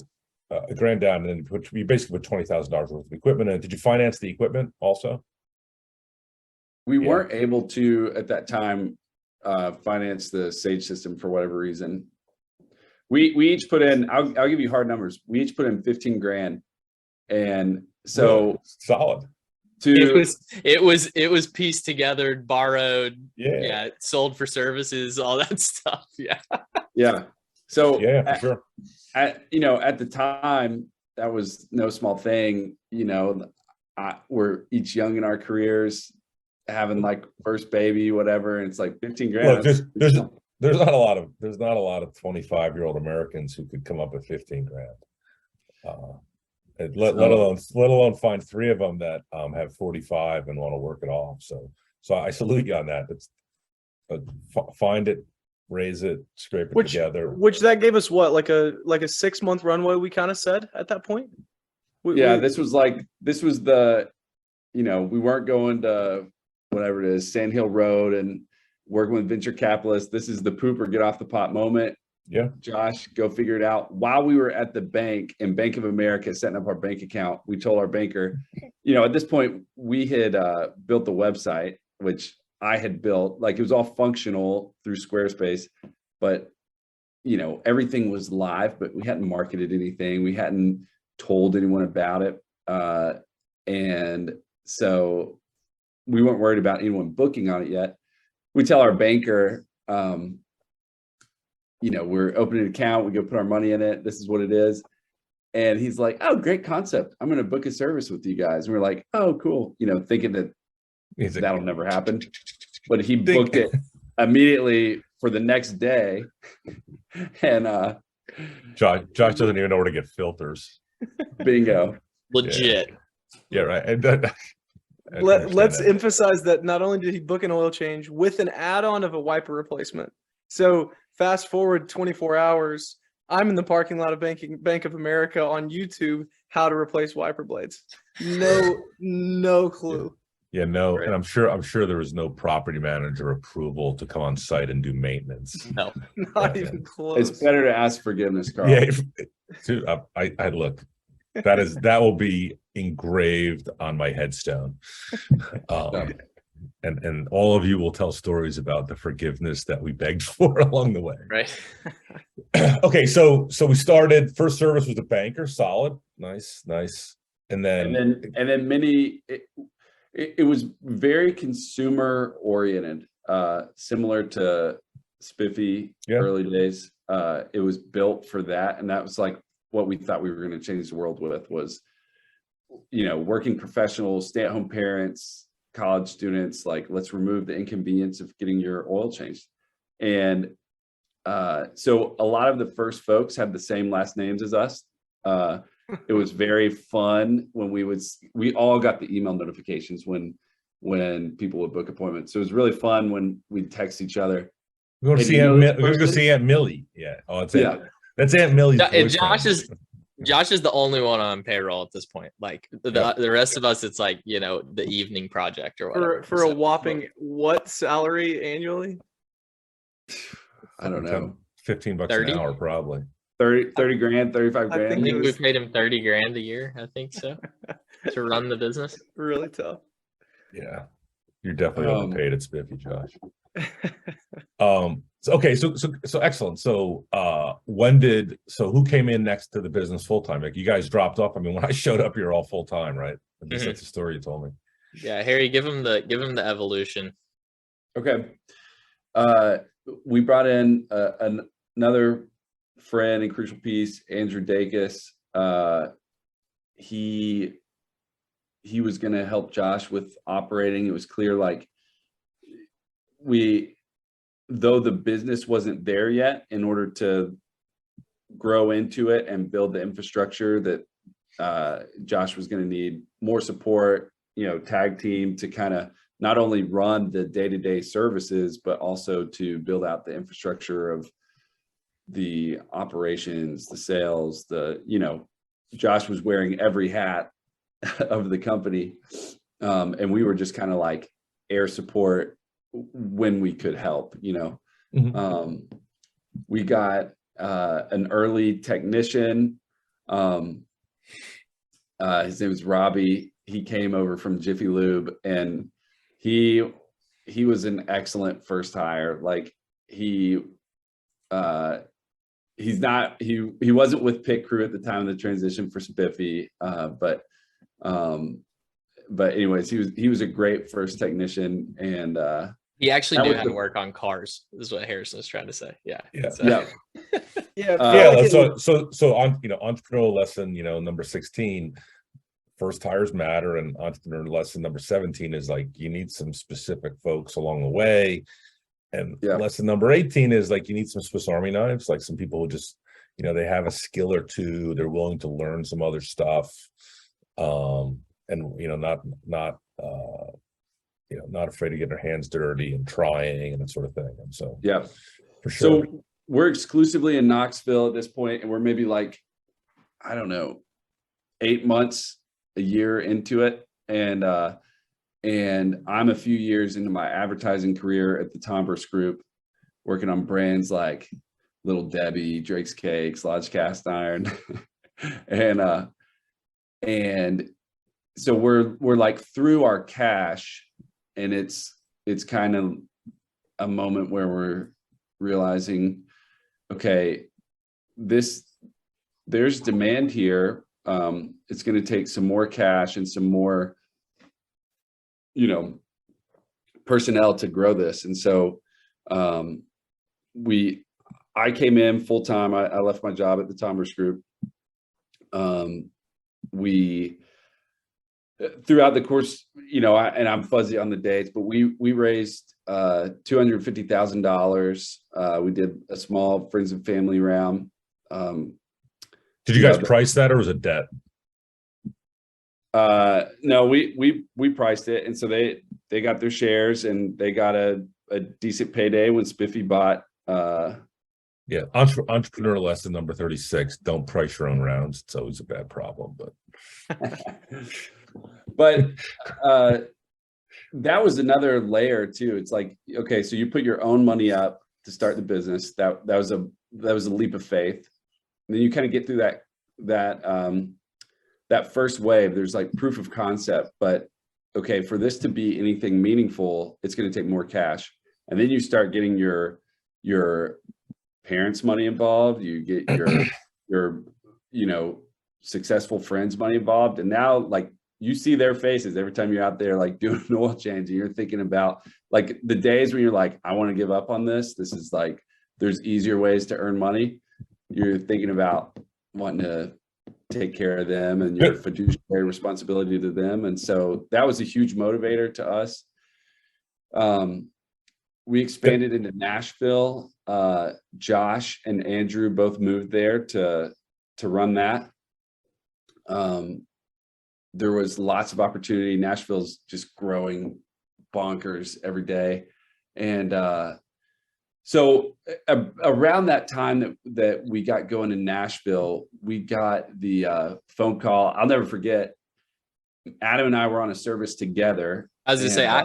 a $1,000 down, and then you basically put $20,000 worth of equipment in. Did you finance the equipment also? We weren't able to at that time finance the Sage system for whatever reason. We each put in, I'll give you hard numbers. We each put in 15 grand. And so really? Solid. It was pieced together, borrowed, sold for services, all that stuff. Yeah. Yeah. So for sure. At the time, that was no small thing. We're each young in our careers, having like first baby, whatever, and it's like 15 grand. Look, there's not a lot of 25-year-old Americans who could come up with 15 grand. Let alone find 3 of them that have 45 and want to work it off. So I salute you on that. It's find it, raise it, scrape it together. Which that gave us what, like a 6-month runway, we kind of said at that point. This was the, we weren't going to whatever it is, Sand Hill Road and working with venture capitalists. This is the poop or get off the pot moment. Yeah. Josh, go figure it out. While we were at the bank in Bank of America setting up our bank account, we told our banker, at this point we had built the website, which I had built, like it was all functional through Squarespace, but everything was live, but we hadn't marketed anything. We hadn't told anyone about it. And so we weren't worried about anyone booking on it yet. We tell our banker, we're opening an account, we go put our money in it. This is what it is. And he's like, "Oh, great concept. I'm going to book a service with you guys." And we're like, "Oh, cool." Thinking that that'll never happen. But he booked it immediately for the next day. And Josh doesn't even know where to get filters. bingo. Legit. Yeah, right. And Let's emphasize that not only did he book an oil change with an add-on of a wiper replacement. So fast forward 24 hours, I'm in the parking lot of Bank of America on YouTube, how to replace wiper blades. No clue. Yeah, no, Right. and I'm sure there was no property manager approval to come on site and do maintenance. No. Not Yeah, even close. It's better to ask forgiveness, Carl. Yeah, dude, I look. That will be engraved on my headstone. And all of you will tell stories about the forgiveness that we begged for along the way. Right. Okay, so we started. First service was a banker, solid, nice. And then many. It was very consumer oriented, similar to Spiffy early days. It was built for that, and that was like what we thought we were going to change the world with was, working professionals, stay-at-home parents, college students. Like, let's remove the inconvenience of getting your oil changed. And so a lot of the first folks had the same last names as us. It was very fun when we all got the email notifications when people would book appointments. So it was really fun when we'd text each other. we're going to go see Aunt Millie. Yeah. Oh, that's Aunt Millie's boyfriend. Josh is the only one on payroll at this point. Like the rest of us, it's like, the evening project or whatever. For a whopping what salary annually? I don't know. $15 30? an hour, probably. 30 grand, 35 I grand. I think think we paid him 30 grand a year. I think so, to run the business. Really tough. Yeah, you're definitely overpaid at Spiffy, Josh. So excellent. So who came in next to the business full time? Like, you guys dropped off. I mean, when I showed up, you're all full time, right? At least that's the story you told me. Yeah, Harry, give him the evolution. Okay. We brought in another friend and crucial piece, Andrew Dacus. He was going to help Josh with operating. It was clear, like, though the business wasn't there yet, in order to grow into it and build the infrastructure that Josh was going to need more support, tag team to kind of not only run the day-to-day services, but also to build out the infrastructure of the operations, the sales, Josh was wearing every hat of the company. And we were just kind of like air support when we could help, Mm-hmm. We got an early technician. His name is Robbie. He came over from Jiffy Lube, and he was an excellent first hire. Like, he wasn't with Pit Crew at the time of the transition for Spiffy, but anyways, he was a great first technicition, and He actually knew how to work on cars, is what Harrison was trying to say. Yeah. Yeah. So. yeah. So on, entrepreneurial lesson, number 16, first hires matter, and entrepreneur lesson number 17 is like, you need some specific folks along the way. And lesson number 18 is like, you need some Swiss Army knives, like some people who just, they have a skill or two, they're willing to learn some other stuff. And not afraid to get their hands dirty and trying and that sort of thing. And so, for sure. So we're exclusively in Knoxville at this point, and we're maybe like, I don't know, 8 months, a year into it. And I'm a few years into my advertising career at the Tombras Group, working on brands like Little Debbie, Drake's Cakes, Lodge Cast Iron. and so we're like through our cash, and it's kind of a moment where we're realizing, okay, there's demand here. It's going to take some more cash and some more, personnel to grow this. And so I came in full time. I left my job at the Tombras Group. Throughout the course, and I'm fuzzy on the dates, but we raised $250,000. We did a small friends and family round. Did you guys price that, or was it debt? No, we priced it, and so they got their shares, and they got a decent payday when Spiffy bought. Yeah, entrepreneur lesson number 36: don't price your own rounds. It's always a bad problem, but that was another layer too. It's like, okay, so you put your own money up to start the business. That was a leap of faith. And then you kind of get through that first wave. There's like proof of concept, but okay, for this to be anything meaningful, it's going to take more cash. And then you start getting your parents' money involved. You get your successful friends' money involved, and now like you see their faces every time you're out there like doing an oil change, and you're thinking about like the days when you're like, I want to give up on this. This is like, there's easier ways to earn money. You're thinking about wanting to take care of them and your fiduciary responsibility to them. And so that was a huge motivator to us. We expanded into Nashville. Josh and Andrew both moved there to run that. There was lots of opportunity. Nashville's just growing bonkers every day. And so around that time that we got going in Nashville, we got the phone call. I'll never forget. Adam and I were on a service together. I was gonna say I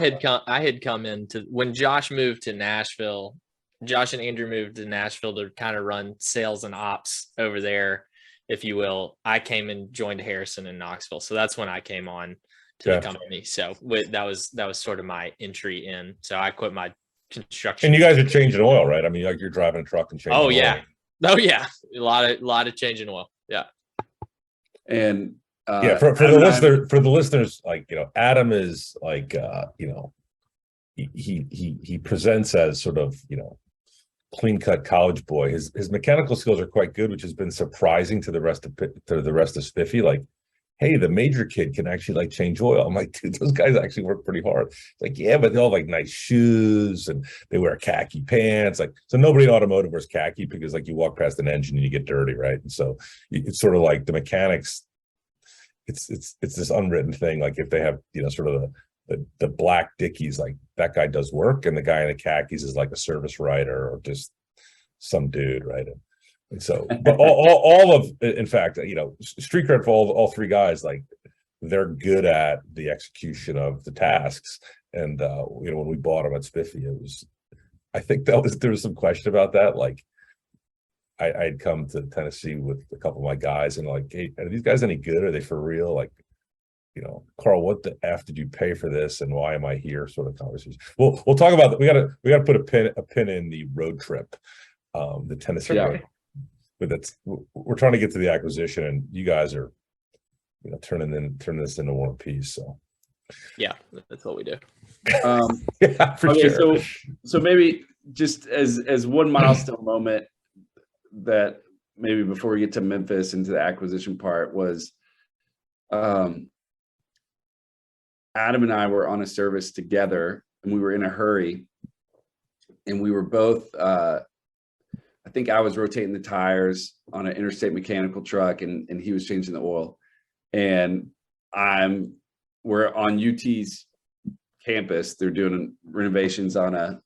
had come into when Josh moved to Nashville. Josh and Andrew moved to Nashville to kind of run sales and ops over there, if you will. I came and joined Harrison in Knoxville, so that's when I came on to the company. So that was sort of my entry in. So I quit my construction. And you guys are changing oil, right? I mean, like you're driving a truck and changing. Oh oil. yeah, a lot of changing oil. Yeah. And for the listeners, like Adam is like he presents as sort of clean cut college boy. His mechanical skills are quite good, which has been surprising to the rest of Spiffy. Like, hey, the major kid can actually like change oil. I'm like, dude, those guys actually work pretty hard. It's like, yeah, but they all have like nice shoes and they wear khaki pants. Like, so nobody in automotive wears khaki because like you walk past an engine and you get dirty, right? And so it's sort of like the mechanics. It's this unwritten thing. Like if they have sort of the black Dickies, like that guy does work, and the guy in the khakis is like a service writer or just some dude, right? And so, but all of, in fact, street cred for all three guys, like they're good at the execution of the tasks. And when we bought them at Spiffy, I think there was some question about that. Like I'd come to Tennessee with a couple of my guys and like, hey, are these guys any good? Are they for real? Like, Carl, what the F did you pay for this, and why am I here? Sort of conversation. We'll talk about that. We gotta put a pin in the road trip, the Tennessee road. But we're trying to get to the acquisition, and you guys are, turning this into War and Peace. So yeah, that's what we do. Yeah, for sure. So maybe just as one milestone moment that maybe before we get to Memphis into the acquisition part was, Adam and I were on a service together, and we were in a hurry, and we were both, I think I was rotating the tires on an interstate mechanical truck, and he was changing the oil. And we're on UT's campus. They're doing renovations on a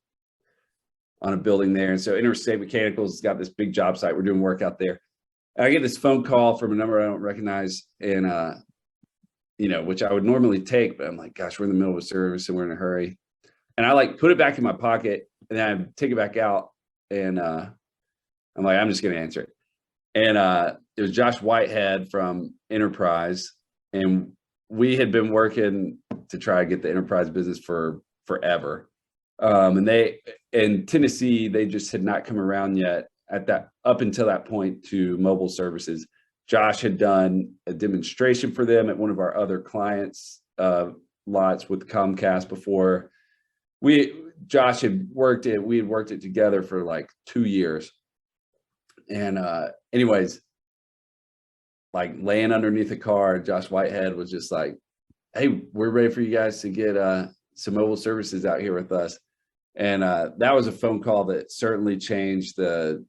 building there. And so Interstate Mechanical's got this big job site. We're doing work out there. And I get this phone call from a number I don't recognize, and which I would normally take, but I'm like, gosh, we're in the middle of a service and we're in a hurry. And I like put it back in my pocket, and then I take it back out, and I'm like, I'm just going to answer it. And it was Josh Whitehead from Enterprise. And we had been working to try to get the Enterprise business for forever. And in Tennessee, they just had not come around yet up until that point to mobile services. Josh had done a demonstration for them at one of our other clients' lots with Comcast before. Josh had worked it. We had worked it together for like 2 years. And anyways, like laying underneath a car, Josh Whitehead was just like, hey, we're ready for you guys to get some mobile services out here with us. And that was a phone call that certainly changed the,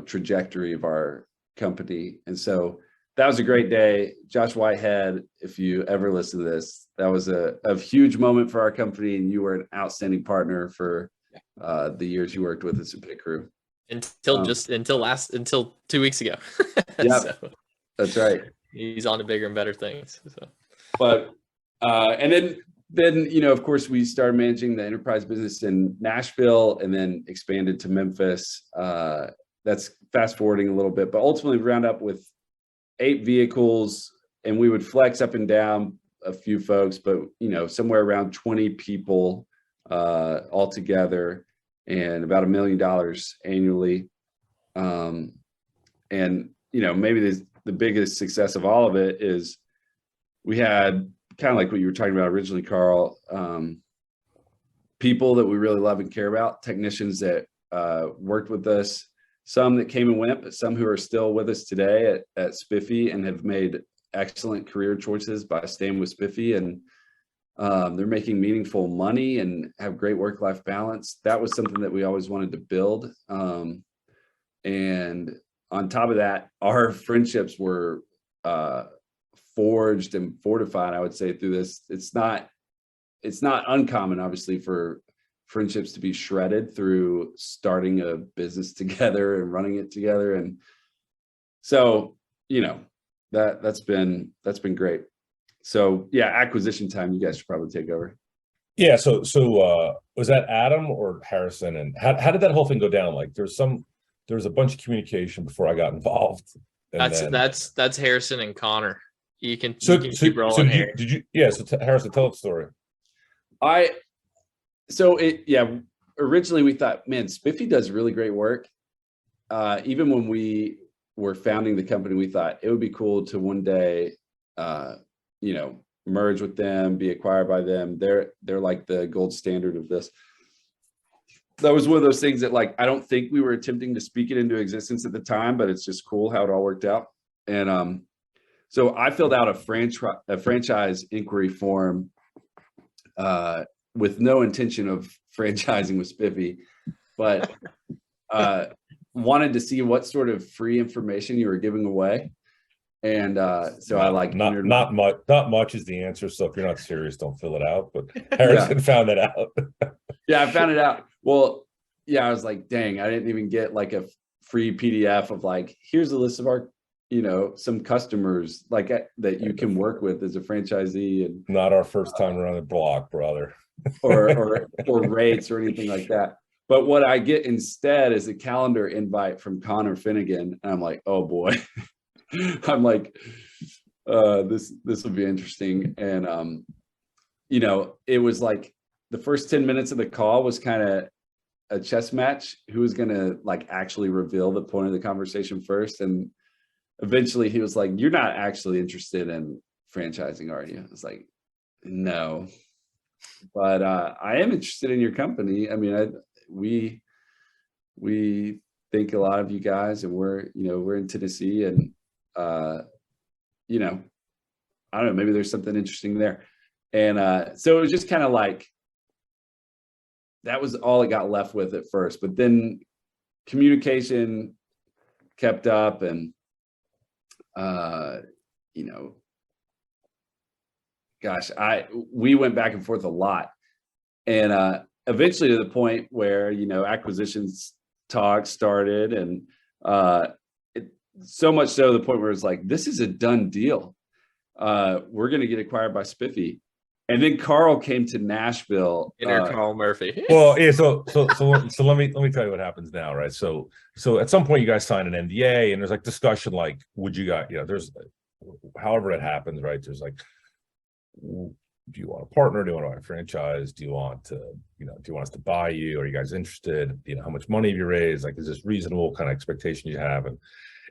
trajectory of our company. And so that was a great day. Josh Whitehead, if you ever listen to this, that was a huge moment for our company, and you were an outstanding partner for the years you worked with us at Pit Crew. Until 2 weeks ago. Yeah, So that's right. he's on to bigger and better things. So. But and then of course, we started managing the enterprise business in Nashville, and then expanded to Memphis. That's fast forwarding a little bit, but ultimately we round up with 8 vehicles, and we would flex up and down a few folks, but somewhere around 20 people altogether, and about $1 million annually. And maybe the biggest success of all of it is we had, kind of like what you were talking about originally, Carl, people that we really love and care about, technicians that worked with us, some that came and went, but some who are still with us today at Spiffy and have made excellent career choices by staying with Spiffy, and they're making meaningful money and have great work-life balance. That was something that we always wanted to build. And on top of that, our friendships were forged and fortified, I would say, through this. It's not uncommon, obviously, for friendships to be shredded through starting a business together and running it together. And so, that's been great. So yeah, acquisition time, you guys should probably take over. Yeah. So was that Adam or Harrison? And how did that whole thing go down? Like there was a bunch of communication before I got involved. That's Harrison and Connor. You can keep rolling here. Did you? Yeah. So Harrison, tell the story. Originally we thought, man, Spiffy does really great work. Even when we were founding the company, we thought it would be cool to one day, merge with them, be acquired by them. They're like the gold standard of this. That was one of those things that, like, I don't think we were attempting to speak it into existence at the time, but it's just cool how it all worked out. And so I filled out a franchise inquiry form with no intention of franchising with Spiffy, but wanted to see what sort of free information you were giving away. And so I like not much is the answer. So if you're not serious, don't fill it out. But Harrison found it out. Yeah, I found it out. Well, yeah, I was like, dang, I didn't even get like a free PDF of like, here's a list of our, some customers like that you can work with as a franchisee. And not our first time around the block, brother. or rates or anything like that. But what I get instead is a calendar invite from Connor Finnegan. And I'm like, oh boy. I'm like, this will be interesting. And it was like the first 10 minutes of the call was kind of a chess match. Who was gonna like actually reveal the point of the conversation first? And eventually he was like, you're not actually interested in franchising, are you? I was like, no. But I am interested in your company. I mean, we think a lot of you guys, and we're in Tennessee, and I don't know, maybe there's something interesting there. And so it was just kind of like, that was all it got left with at first. But then communication kept up, and we went back and forth a lot, and eventually to the point where acquisitions talk started, and so much so to the point where it's like, this is a done deal. We're going to get acquired by Spiffy. And then Carl came to Nashville. Carl Murphy. Well, yeah. So let me tell you what happens now, right? So at some point you guys sign an NDA, and there's like discussion, like, would you guys, there's, however it happens, right? There's like, do you want a partner? Do you want to buy a franchise? Do you want us to buy you? Are you guys interested? How much money have you raised? Like, is this reasonable kind of expectation you have?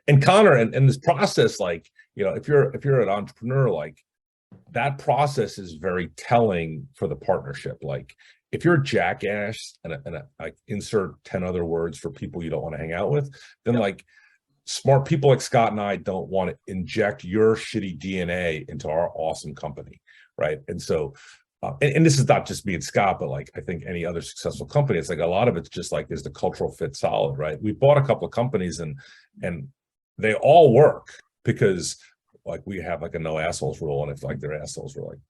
And Connor, and this process, like, if you're an entrepreneur, like, that process is very telling for the partnership. Like, if you're a jackass and I insert 10 other words for people you don't want to hang out with, then like smart people like Scott and I don't want to inject your shitty DNA into our awesome company. Right. And so and this is not just me and Scott, but like I think any other successful company, it's like a lot of it's just like, is the cultural fit solid, right? We bought a couple of companies and they all work because like we have like a no assholes rule, and if like they're assholes, we're like,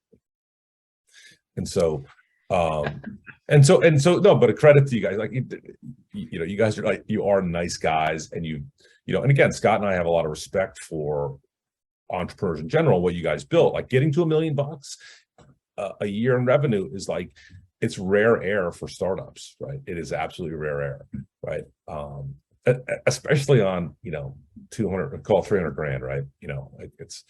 and so no, but a credit to you guys, like you know, you guys are like, you are nice guys, and you know, and again, Scott and I have a lot of respect for entrepreneurs in general, what you guys built, like getting to $1 million a year in revenue is like, it's rare air for startups, right? It is absolutely rare air, right? Especially on, you know, 200, call 300 grand, right? You know, like it's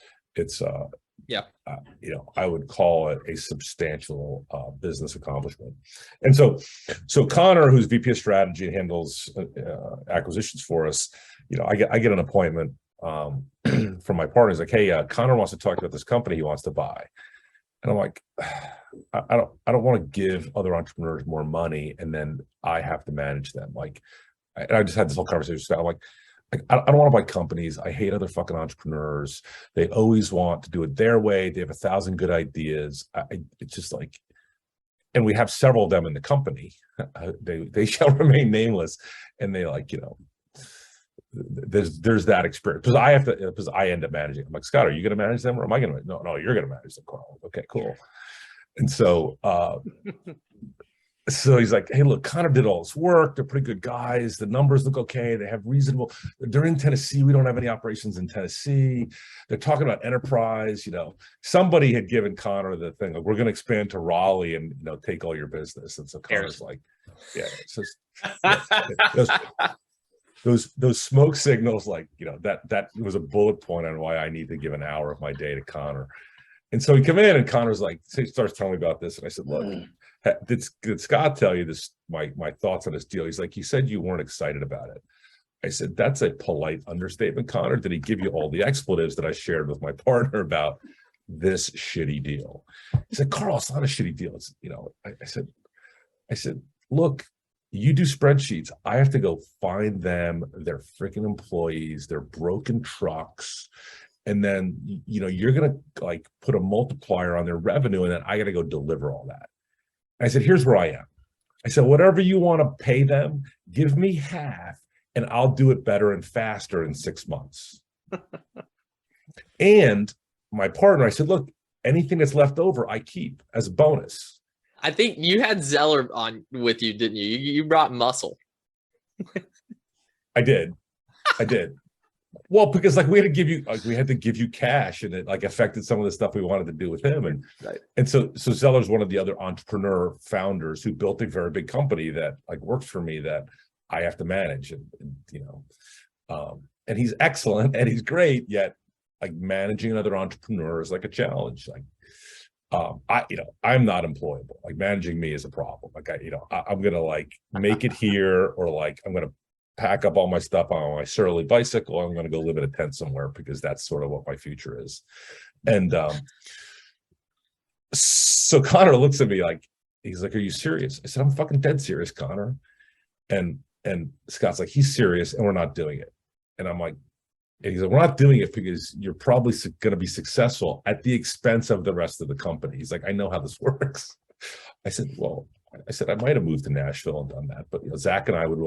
you know, I would call it a substantial business accomplishment. And so Connor, who's VP of strategy and handles acquisitions for us, you know, I get an appointment from my partners, like, hey, Connor wants to talk about this company he wants to buy. And I'm like, I don't want to give other entrepreneurs more money and then I have to manage them. Like, and I just had this whole conversation. So I'm like, I don't want to buy companies. I hate other fucking entrepreneurs. They always want to do it their way. They have 1,000 good ideas. It's just like, and we have several of them in the company. They shall remain nameless. And they like, you know, there's that experience because I end up managing. I'm like, Scott, are you going to manage them or am I going to? No, you're going to manage them, Carl. Okay, cool. And so, so he's like, hey, look, Connor did all this work. They're pretty good guys. The numbers look okay. They have reasonable. They're in Tennessee. We don't have any operations in Tennessee. They're talking about enterprise. You know, somebody had given Connor the thing, like, we're going to expand to Raleigh and, you know, take all your business. And so Connor's like, yeah, it's just, those smoke signals, like, you know, that was a bullet point on why I need to give an hour of my day to Connor. And so he come in and Connor's like, he starts telling me about this. And I said, look, did Scott tell you this, my thoughts on this deal? He's like, he said you weren't excited about it. I said, that's a polite understatement, Connor. Did he give you all the expletives that I shared with my partner about this shitty deal? He said, Carl, it's not a shitty deal. It's, you know, I said, look, you do spreadsheets. I have to go find them, their freaking employees, their broken trucks. And then, you know, you're going to like put a multiplier on their revenue. And then I got to go deliver all that. I said, here's where I am. I said, whatever you want to pay them, give me half and I'll do it better and faster in 6 months. And my partner, I said, look, anything that's left over, I keep as a bonus. I think you had Zeller on with you, didn't you? You brought muscle. I did. Well, because like we had to give you cash, and it like affected some of the stuff we wanted to do with him. And right. And so Zeller's one of the other entrepreneur founders who built a very big company that like works for me that I have to manage, and you know, and he's excellent and he's great, yet like managing another entrepreneur is like a challenge. Like I'm not employable. Like managing me is a problem. Like I'm gonna like make it here, or like I'm gonna pack up all my stuff on my Surly bicycle. I'm gonna go live in a tent somewhere because that's sort of what my future is. And so Connor looks at me like, he's like, "Are you serious?" I said, "I'm fucking dead serious, Connor." And Scott's like, "He's serious, and we're not doing it." And I'm like, and he's like, "We're not doing it because you're probably going to be successful at the expense of the rest of the company." He's like, "I know how this works." I said, "Well," I said, "I might have moved to Nashville and done that, but you know, Zach and I would."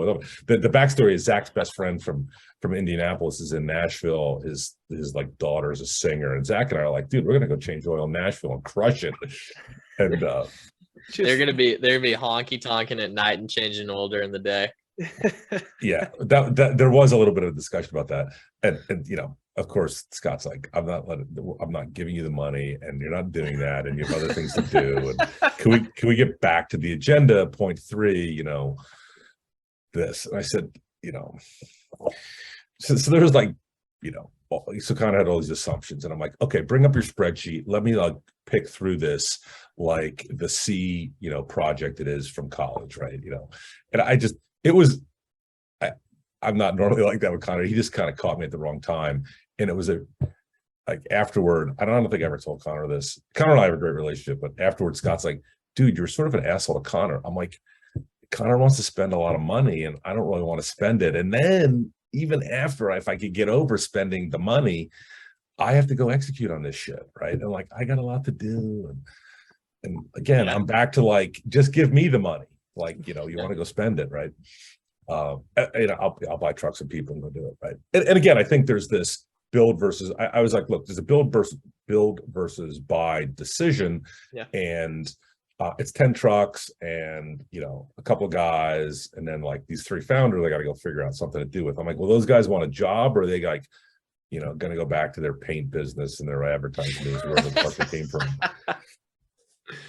The backstory is Zach's best friend from Indianapolis is in Nashville. His like daughter is a singer, and Zach and I are like, "Dude, we're gonna go change oil in Nashville and crush it." And they're gonna be honky tonking at night and changing oil during the day. Yeah, that there was a little bit of discussion about that, and you know, of course, Scott's like, I'm not giving you the money, and you're not doing that, and you have other things to do. And can we get back to the agenda? Point 3, you know, this. And I said, you know, so there was like, you know, so kind of had all these assumptions, and I'm like, okay, bring up your spreadsheet. Let me like pick through this like the C, you know, project it is from college, right? You know, and I'm not normally like that with Connor. He just kind of caught me at the wrong time. And it was like afterward, I don't think I ever told Connor this. Connor and I have a great relationship, but afterwards, Scott's like, "Dude, you're sort of an asshole to Connor." I'm like, Connor wants to spend a lot of money and I don't really want to spend it. And then even after, if I could get over spending the money, I have to go execute on this shit, right? And like, I got a lot to do. And again, Yeah. I'm back to like, just give me the money. Like, you want to go spend it, right? I'll buy trucks and people and go do it, right? And again, I think there's this build versus. I was like, look, there's a build versus buy decision, Yeah. and it's 10 trucks and a couple of guys, and then like these 3 founders, they got to go figure out something to do with. I'm like, well, those guys want a job, or are they like, going to go back to their paint business and their advertising business, wherever the fuck they came from?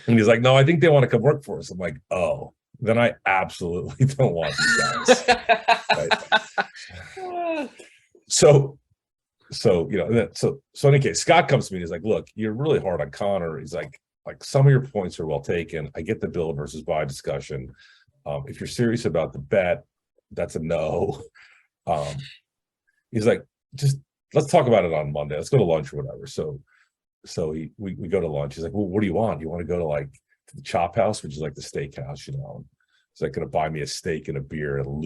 And he's like, no, I think they want to come work for us. I'm like, oh, then I absolutely don't want these guys. Right? So in any case, Scott comes to me and he's like, look, you're really hard on Connor. He's like some of your points are well taken. I get the build versus buy discussion. If you're serious about the bet, that's a no. He's like, just let's talk about it on Monday. Let's go to lunch or whatever. So we go to lunch. He's like, well, what do you want? You want to go to the Chop House, which is like the steakhouse, He's like going to buy me a steak and a beer and,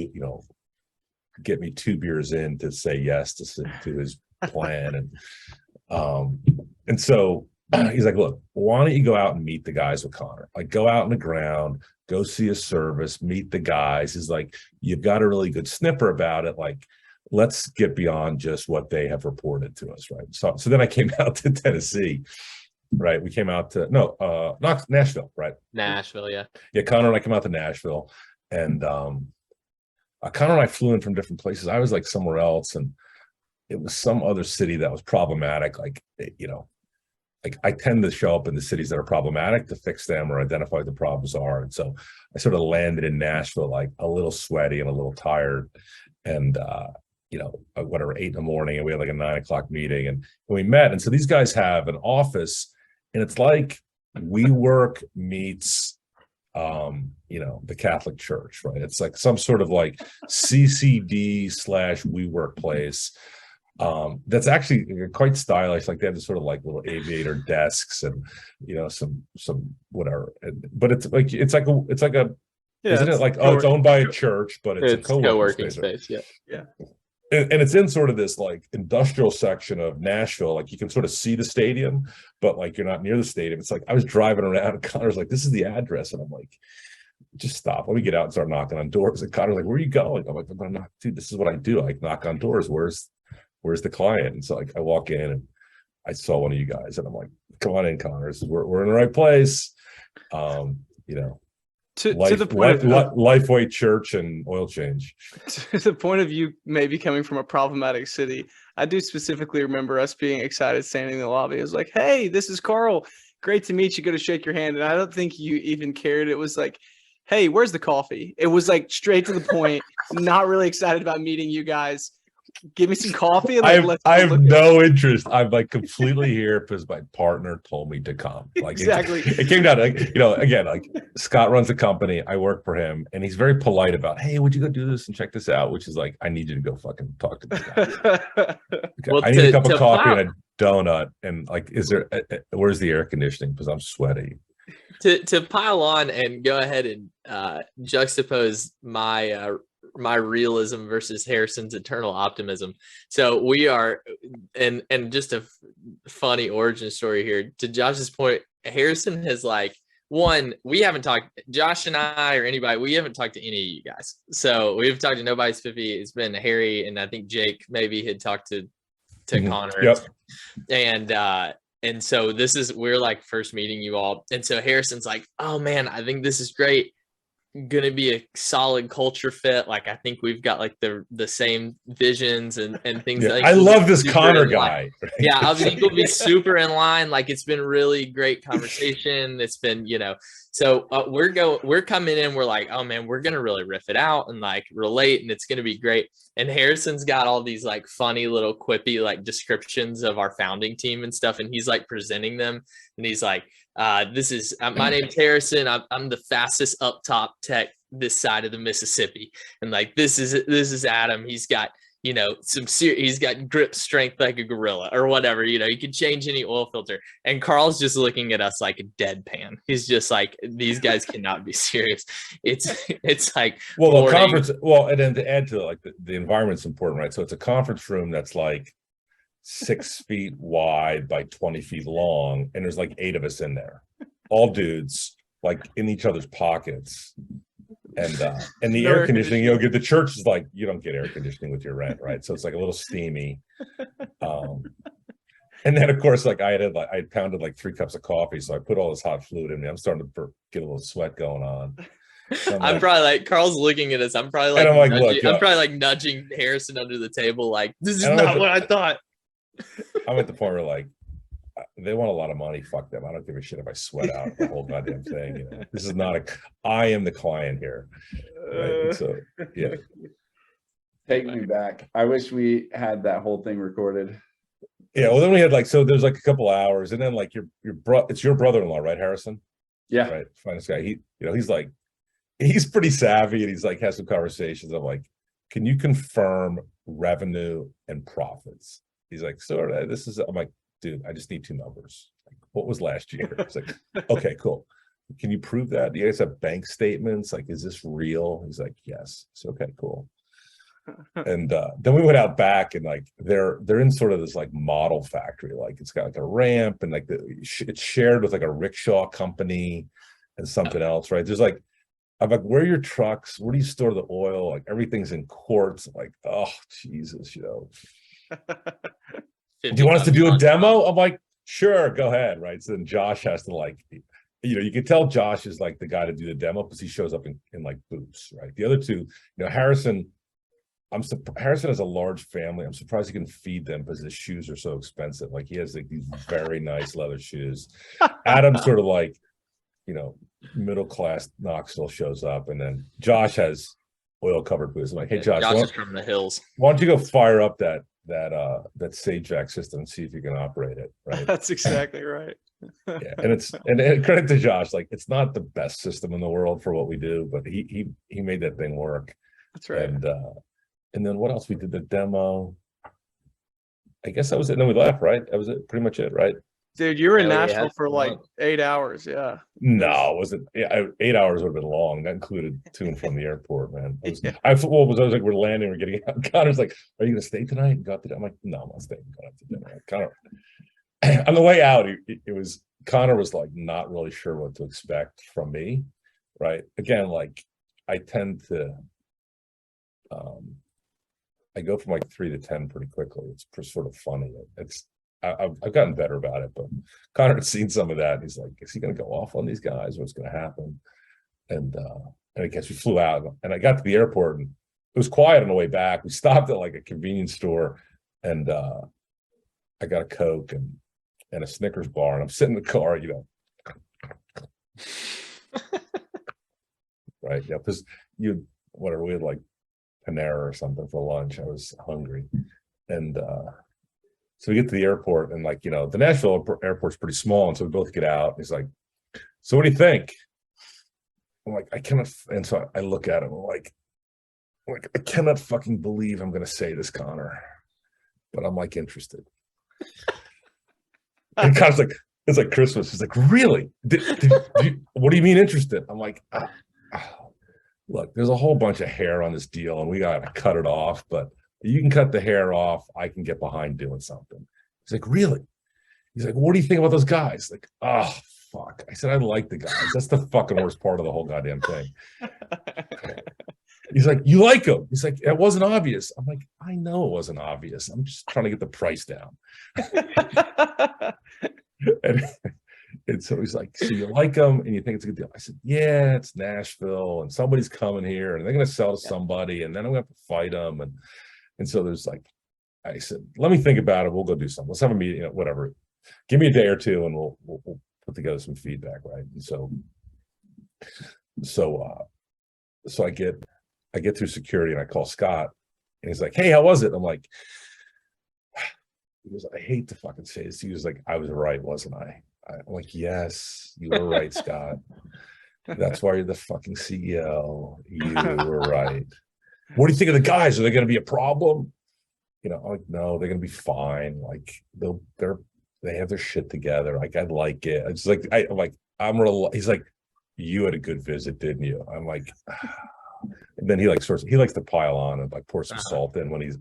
get me 2 beers in to say yes to his plan. And so he's like, look, why don't you go out and meet the guys with Connor? Like, go out on the ground, go see a service, meet the guys. He's like, you've got a really good sniffer about it. Like, let's get beyond just what they have reported to us, right? So then I came out to Tennessee, right? We came out to not Nashville, right? Nashville, yeah. Yeah, Connor and I came out to Nashville, and Connor and I flew in from different places. I was like somewhere else, and it was some other city that was problematic. Like I tend to show up in the cities that are problematic to fix them or identify what the problems are. And so I sort of landed in Nashville, like a little sweaty and a little tired, and whatever, 8 a.m, and we had like a 9 o'clock meeting, and we met. And so these guys have an office, and it's like WeWork meets the Catholic Church, right? It's like some sort of like CCD / WeWork place that's actually quite stylish. Like they have this sort of like little aviator desks and some whatever, but it's like a Yeah, isn't it like, oh, it's owned by a church, but it's a co-working space. Yeah. And it's in sort of this like industrial section of Nashville. Like you can sort of see the stadium, but like you're not near the stadium. It's like I was driving around and Connor's like, this is the address. And I'm like, just stop. Let me get out and start knocking on doors. And Connor's like, where are you going? I'm like, I'm gonna knock, dude, this is what I do. I knock on doors. Where's the client? And so like I walk in and I saw one of you guys and I'm like, come on in, Connor. We're in the right place. To the point of Lifeway Church and oil change. To the point of you maybe coming from a problematic city, I do specifically remember us being excited standing in the lobby. It was like, hey, this is Carl. Great to meet you. Go to shake your hand. And I don't think you even cared. It was like, hey, where's the coffee? It was like straight to the point. Not really excited about meeting you guys. Give me some coffee. And I have no interest. I'm like completely here because my partner told me to come. Like exactly. It came down to again, like Scott runs a company. I work for him, and he's very polite about, hey, would you go do this and check this out? Which is like, I need you to go fucking talk to this guy. Okay, Well, I need a cup of coffee and a donut. And like, where's the air conditioning? Because I'm sweaty. To pile on and go ahead and juxtapose my realism versus Harrison's eternal optimism. So we are, and just a funny origin story here. To Josh's point, Harrison has we haven't talked, Josh and I or anybody, we haven't talked to any of you guys. So we've talked to nobody. Spiffy. It's been Harry, and I think Jake maybe had talked to Connor. Yep. And so we're like first meeting you all. And so Harrison's like, oh man, I think this is great. Gonna be a solid culture fit. Like I think we've got like the same visions and things. Yeah, I love this Connor guy. Right? Yeah, I think we'll be super in line. Like it's been really great conversation. It's been, so we're coming in. We're like, oh man, we're gonna really riff it out and like relate, and it's gonna be great. And Harrison's got all these like funny little quippy like descriptions of our founding team and stuff, and he's like presenting them, and he's like, this is my name's Harrison. I'm the fastest up top tech this side of the Mississippi, and like this is Adam. He's got he's got grip strength like a gorilla or whatever. You can change any oil filter. And Carl's just looking at us like a deadpan. He's just like, these guys cannot be serious. It's like, well, the conference. Well, and then to add to like the environment's important, right? So it's a conference room that's like 6 feet wide by 20 feet long, and there's like 8 of us in there all dudes, like in each other's pockets. And the No air air conditioning, you know, the church is like, you don't get air conditioning with your rent, right? So it's like a little steamy. And then of course, like I had pounded like 3 cups of coffee, so I put all this hot fluid in me. I'm starting to get a little sweat going on. So I'm probably like, Carl's looking at us. I'm probably like, and I'm like, nudging, look, I'm probably like nudging Harrison under the table, like, this is And I'm at not the- what I thought. I'm at the point where like they want a lot of money. Fuck them. I don't give a shit if I sweat out the whole goddamn thing. You know? This is not I am the client here. Right. And so yeah. Take me back. I wish we had that whole thing recorded. Yeah. Well, then we had like, so there's like a couple hours, and then like it's your brother-in-law, right, Harrison? Yeah. Right. Finest guy. He's pretty savvy, and he's like has some conversations. I'm like, can you confirm revenue and profits? He's like, sort of. I'm like, dude, I just need 2 numbers. Like, what was last year? It's like, okay, cool. Can you prove that? Do you guys have bank statements? Like, is this real? He's like, yes. So okay, cool. And then we went out back, and like they're in sort of this like model factory. Like it's got like a ramp, and like it's shared with like a rickshaw company and something else, right? There's like, I'm like, where are your trucks? Where do you store the oil? Like everything's in quarts. I'm like, oh Jesus, you know. Do you want us to do a demo? I'm like, sure, go ahead, right? So then Josh has to like, you know, you can tell Josh is like the guy to do the demo because he shows up in like boots, right? The other 2, you know, Harrison has a large family. I'm surprised he can feed them because his shoes are so expensive. Like he has like these very nice leather shoes. Adam's sort of like, you know, middle class Knoxville shows up, and then Josh has oil covered boots. I'm like, hey Josh, Josh is from the hills. why don't you go fire up that Sage Vac system and see if you can operate it, right? That's exactly right. Yeah, and credit to Josh, like it's not the best system in the world for what we do, but he made that thing work. That's right. And then what else? We did the demo. I guess that was it. And then we left, right? That was it. Pretty much it, right? Dude, you were in Hell yeah. Nashville for like 8 hours. Yeah. No, it wasn't. Yeah, 8 hours would have been long. That included to and from the airport, man. I was like, we're landing, we're getting out. Connor's like, are you gonna stay tonight? And I'm like, no, I'm not staying. Going out to dinner. Connor, on the way out, Connor was like not really sure what to expect from me, right? Again, like I tend to I go from like 3 to 10 pretty quickly. It's sort of funny. I've gotten better about it, but Connor had seen some of that. And he's like, is he going to go off on these guys? What's going to happen? And I guess we flew out, and I got to the airport, and it was quiet on the way back. We stopped at like a convenience store, and I got a Coke and a Snickers bar, and I'm sitting in the car, you know. Right. Yeah. Because we had like Panera or something for lunch. I was hungry. And so we get to the airport, and like, you know, the Nashville airport's pretty small. And so we both get out. He's like, so what do you think? I'm like, I cannot. And so I look at him. I'm like, I cannot fucking believe I'm going to say this, Connor, but I'm like interested. And Connor's like, it's like Christmas. He's like, really? What do you mean interested? I'm like, look, there's a whole bunch of hair on this deal, and we got to cut it off, but you can cut the hair off. I can get behind doing something. He's like, really? He's like, what do you think about those guys? Like, oh, fuck. I said, I like the guys. That's the fucking worst part of the whole goddamn thing. He's like, you like them? He's like, it wasn't obvious. I'm like, I know it wasn't obvious. I'm just trying to get the price down. And so he's like, so you like them and you think it's a good deal? I said, yeah, it's Nashville, and somebody's coming here, and they're going to sell to somebody, and then I'm going to have to fight them. And so there's like, I said, let me think about it. We'll go do something. Let's have a meeting, whatever. Give me a day or two, and we'll put together some feedback, right? And so I get through security, and I call Scott, and he's like, hey, how was it? I'm like, he goes, I hate to fucking say this. He was like, I was right, wasn't I? I'm like, yes, you were right, Scott. That's why you're the fucking CEO. You were right. What do you think of the guys? Are they going to be a problem? You know, I'm like, no, they're going to be fine. Like they have their shit together. Like, I like it. It's like, I'm like, he's like, you had a good visit, didn't you? I'm like, and then he likes to pile on and like pour some salt in when he's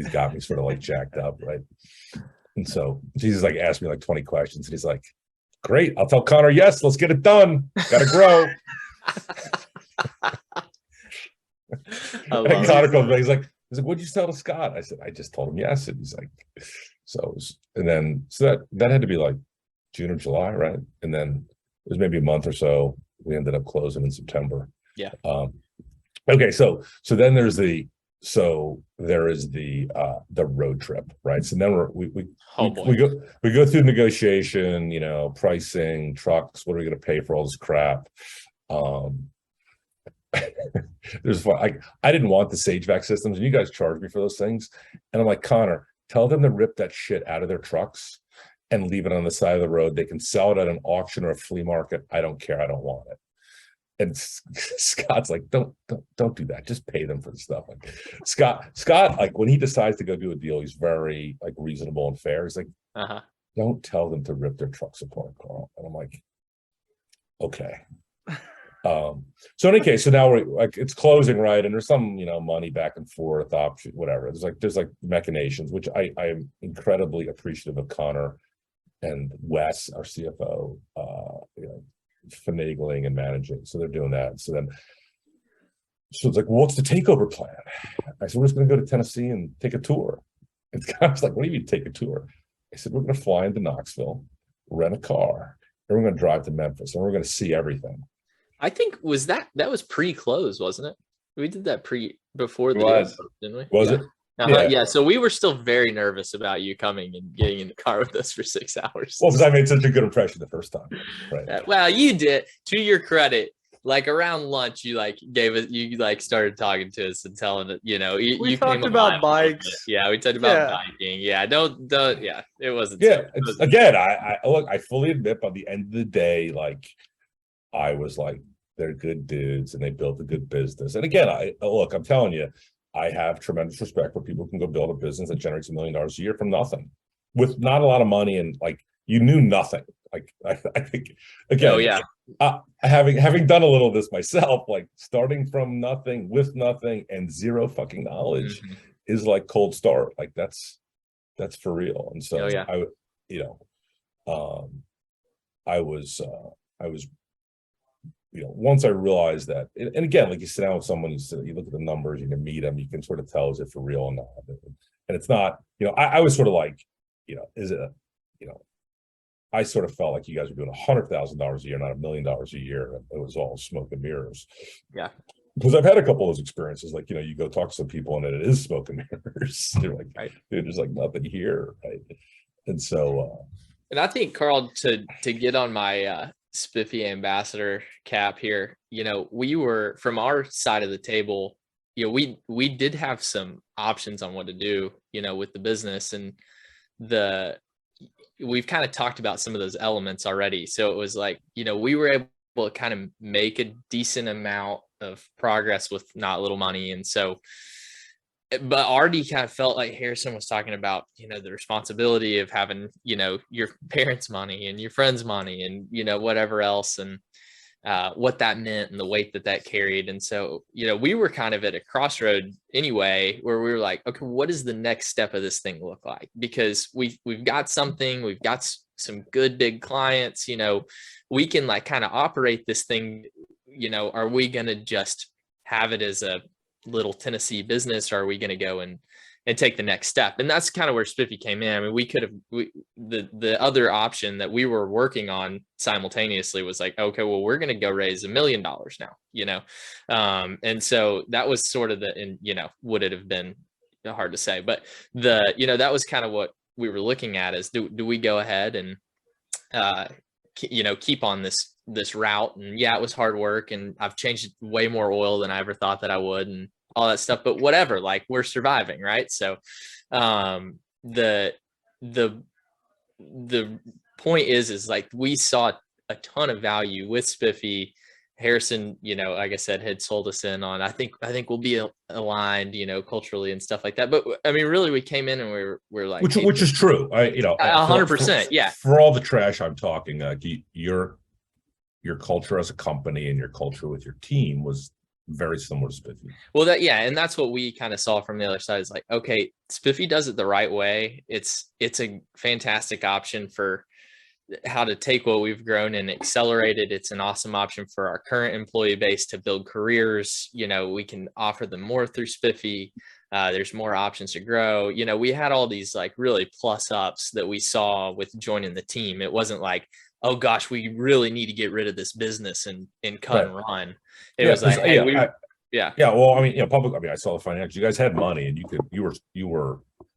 got me sort of like jacked up, right? And so Jesus like asked me like 20 questions, and he's like, Great. I'll tell Connor, yes, let's get it done. Got to grow. And Connor comes back. He's like, what'd you tell to Scott? I said, I just told him yes. And he's like, so that had to be like June or July, right? And then it was maybe a month or so. We ended up closing in September. Yeah. Okay. So then there is the road trip, right? So then we go through negotiation, pricing, trucks. What are we going to pay for all this crap? There's fun. I didn't want the HVAC systems, and you guys charged me for those things. And I'm like, Connor, tell them to rip that shit out of their trucks and leave it on the side of the road. They can sell it at an auction or a flea market. I don't care. I don't want it. And Scott's like, don't do that. Just pay them for the stuff. Like Scott, like when he decides to go do a deal, he's very like reasonable and fair. He's like, don't tell them to rip their trucks apart, Carl. And I'm like, okay. So in any case, so now we're like, it's closing, right? And there's some, money back and forth option, whatever. There's like machinations, which I am incredibly appreciative of Connor and Wes, our CFO, finagling and managing. So they're doing that. So it's like, well, what's the takeover plan? I said, we're just going to go to Tennessee and take a tour. And Connor's like, what do you mean take a tour? I said, we're going to fly into Knoxville, rent a car, and we're going to drive to Memphis, and we're going to see everything. I think that was pre-close, wasn't it? We did that before the deal, didn't we? Was it? Yeah. So we were still very nervous about you coming and getting in the car with us for 6 hours. Well, because I made such a good impression the first time. Right. Well, you did. To your credit, like around lunch, you started talking to us and telling it. We talked about bikes. Yeah, we talked about biking. Yeah, don't. Yeah, it wasn't. Yeah, again, I look. I fully admit, by the end of the day, like I was like, they're good dudes and they built a good business. And again, I'm telling you, I have tremendous respect for people who can go build a business that generates $1 million a year from nothing, with not a lot of money, and like you knew nothing. Like I think again, having done a little of this myself, like starting from nothing with nothing and zero fucking knowledge is like cold start. Like that's for real. And so I was once I realized that, and again, like you sit down with someone, you look at the numbers, you can meet them, you can sort of tell, is it for real or not? And it's not, I was sort of like, is it, I sort of felt like you guys were doing $100,000 a year, not $1 million a year. It was all smoke and mirrors. Yeah. Because I've had a couple of those experiences, like, you go talk to some people and it is smoke and mirrors. They're like, dude, there's like nothing here. Right. And so, and I think, Carl, to get on my, Spiffy ambassador cap here, we were, from our side of the table, we did have some options on what to do, with the business, and we've kind of talked about some of those elements already. So it was like, we were able to kind of make a decent amount of progress with not little money. And so, but already kind of felt like Harrison was talking about, the responsibility of having, your parents' money and your friends' money and, whatever else, and what that meant and the weight that carried. And so, we were kind of at a crossroad anyway, where we were like, okay, what does the next step of this thing look like? Because we've got something, we've got some good big clients, we can like kind of operate this thing, are we going to just have it as a little Tennessee business, or are we going to go and take the next step? And that's kind of where Spiffy came in. I mean, we could have, the other option that we were working on simultaneously was like, okay, well, we're going to go raise $1 million now, and so that was sort of would it have been hard to say, but that was kind of what we were looking at, is do we go ahead and, keep on this route? And yeah, it was hard work, and I've changed way more oil than I ever thought that I would, and all that stuff, but whatever, like we're surviving, right? So the point is like we saw a ton of value with Spiffy. Harrison, like I said, had sold us in on, I think we'll be aligned, culturally and stuff like that. But I mean, really, we came in and we're like, which is true. 100%. Yeah. For all the trash I'm talking, your culture as a company and your culture with your team was very similar to Spiffy. Well, and that's what we kind of saw from the other side, is like, okay, Spiffy does it the right way. It's a fantastic option for how to take what we've grown and accelerate it. It's an awesome option for our current employee base to build careers. You know, we can offer them more through Spiffy. There's more options to grow. You know, we had all these like really plus ups that we saw with joining the team. It wasn't like, oh gosh, we really need to get rid of this business and cut and run. It was like, hey, yeah. yeah. Well, I mean, public. I mean, I saw the financials. You guys had money, and you were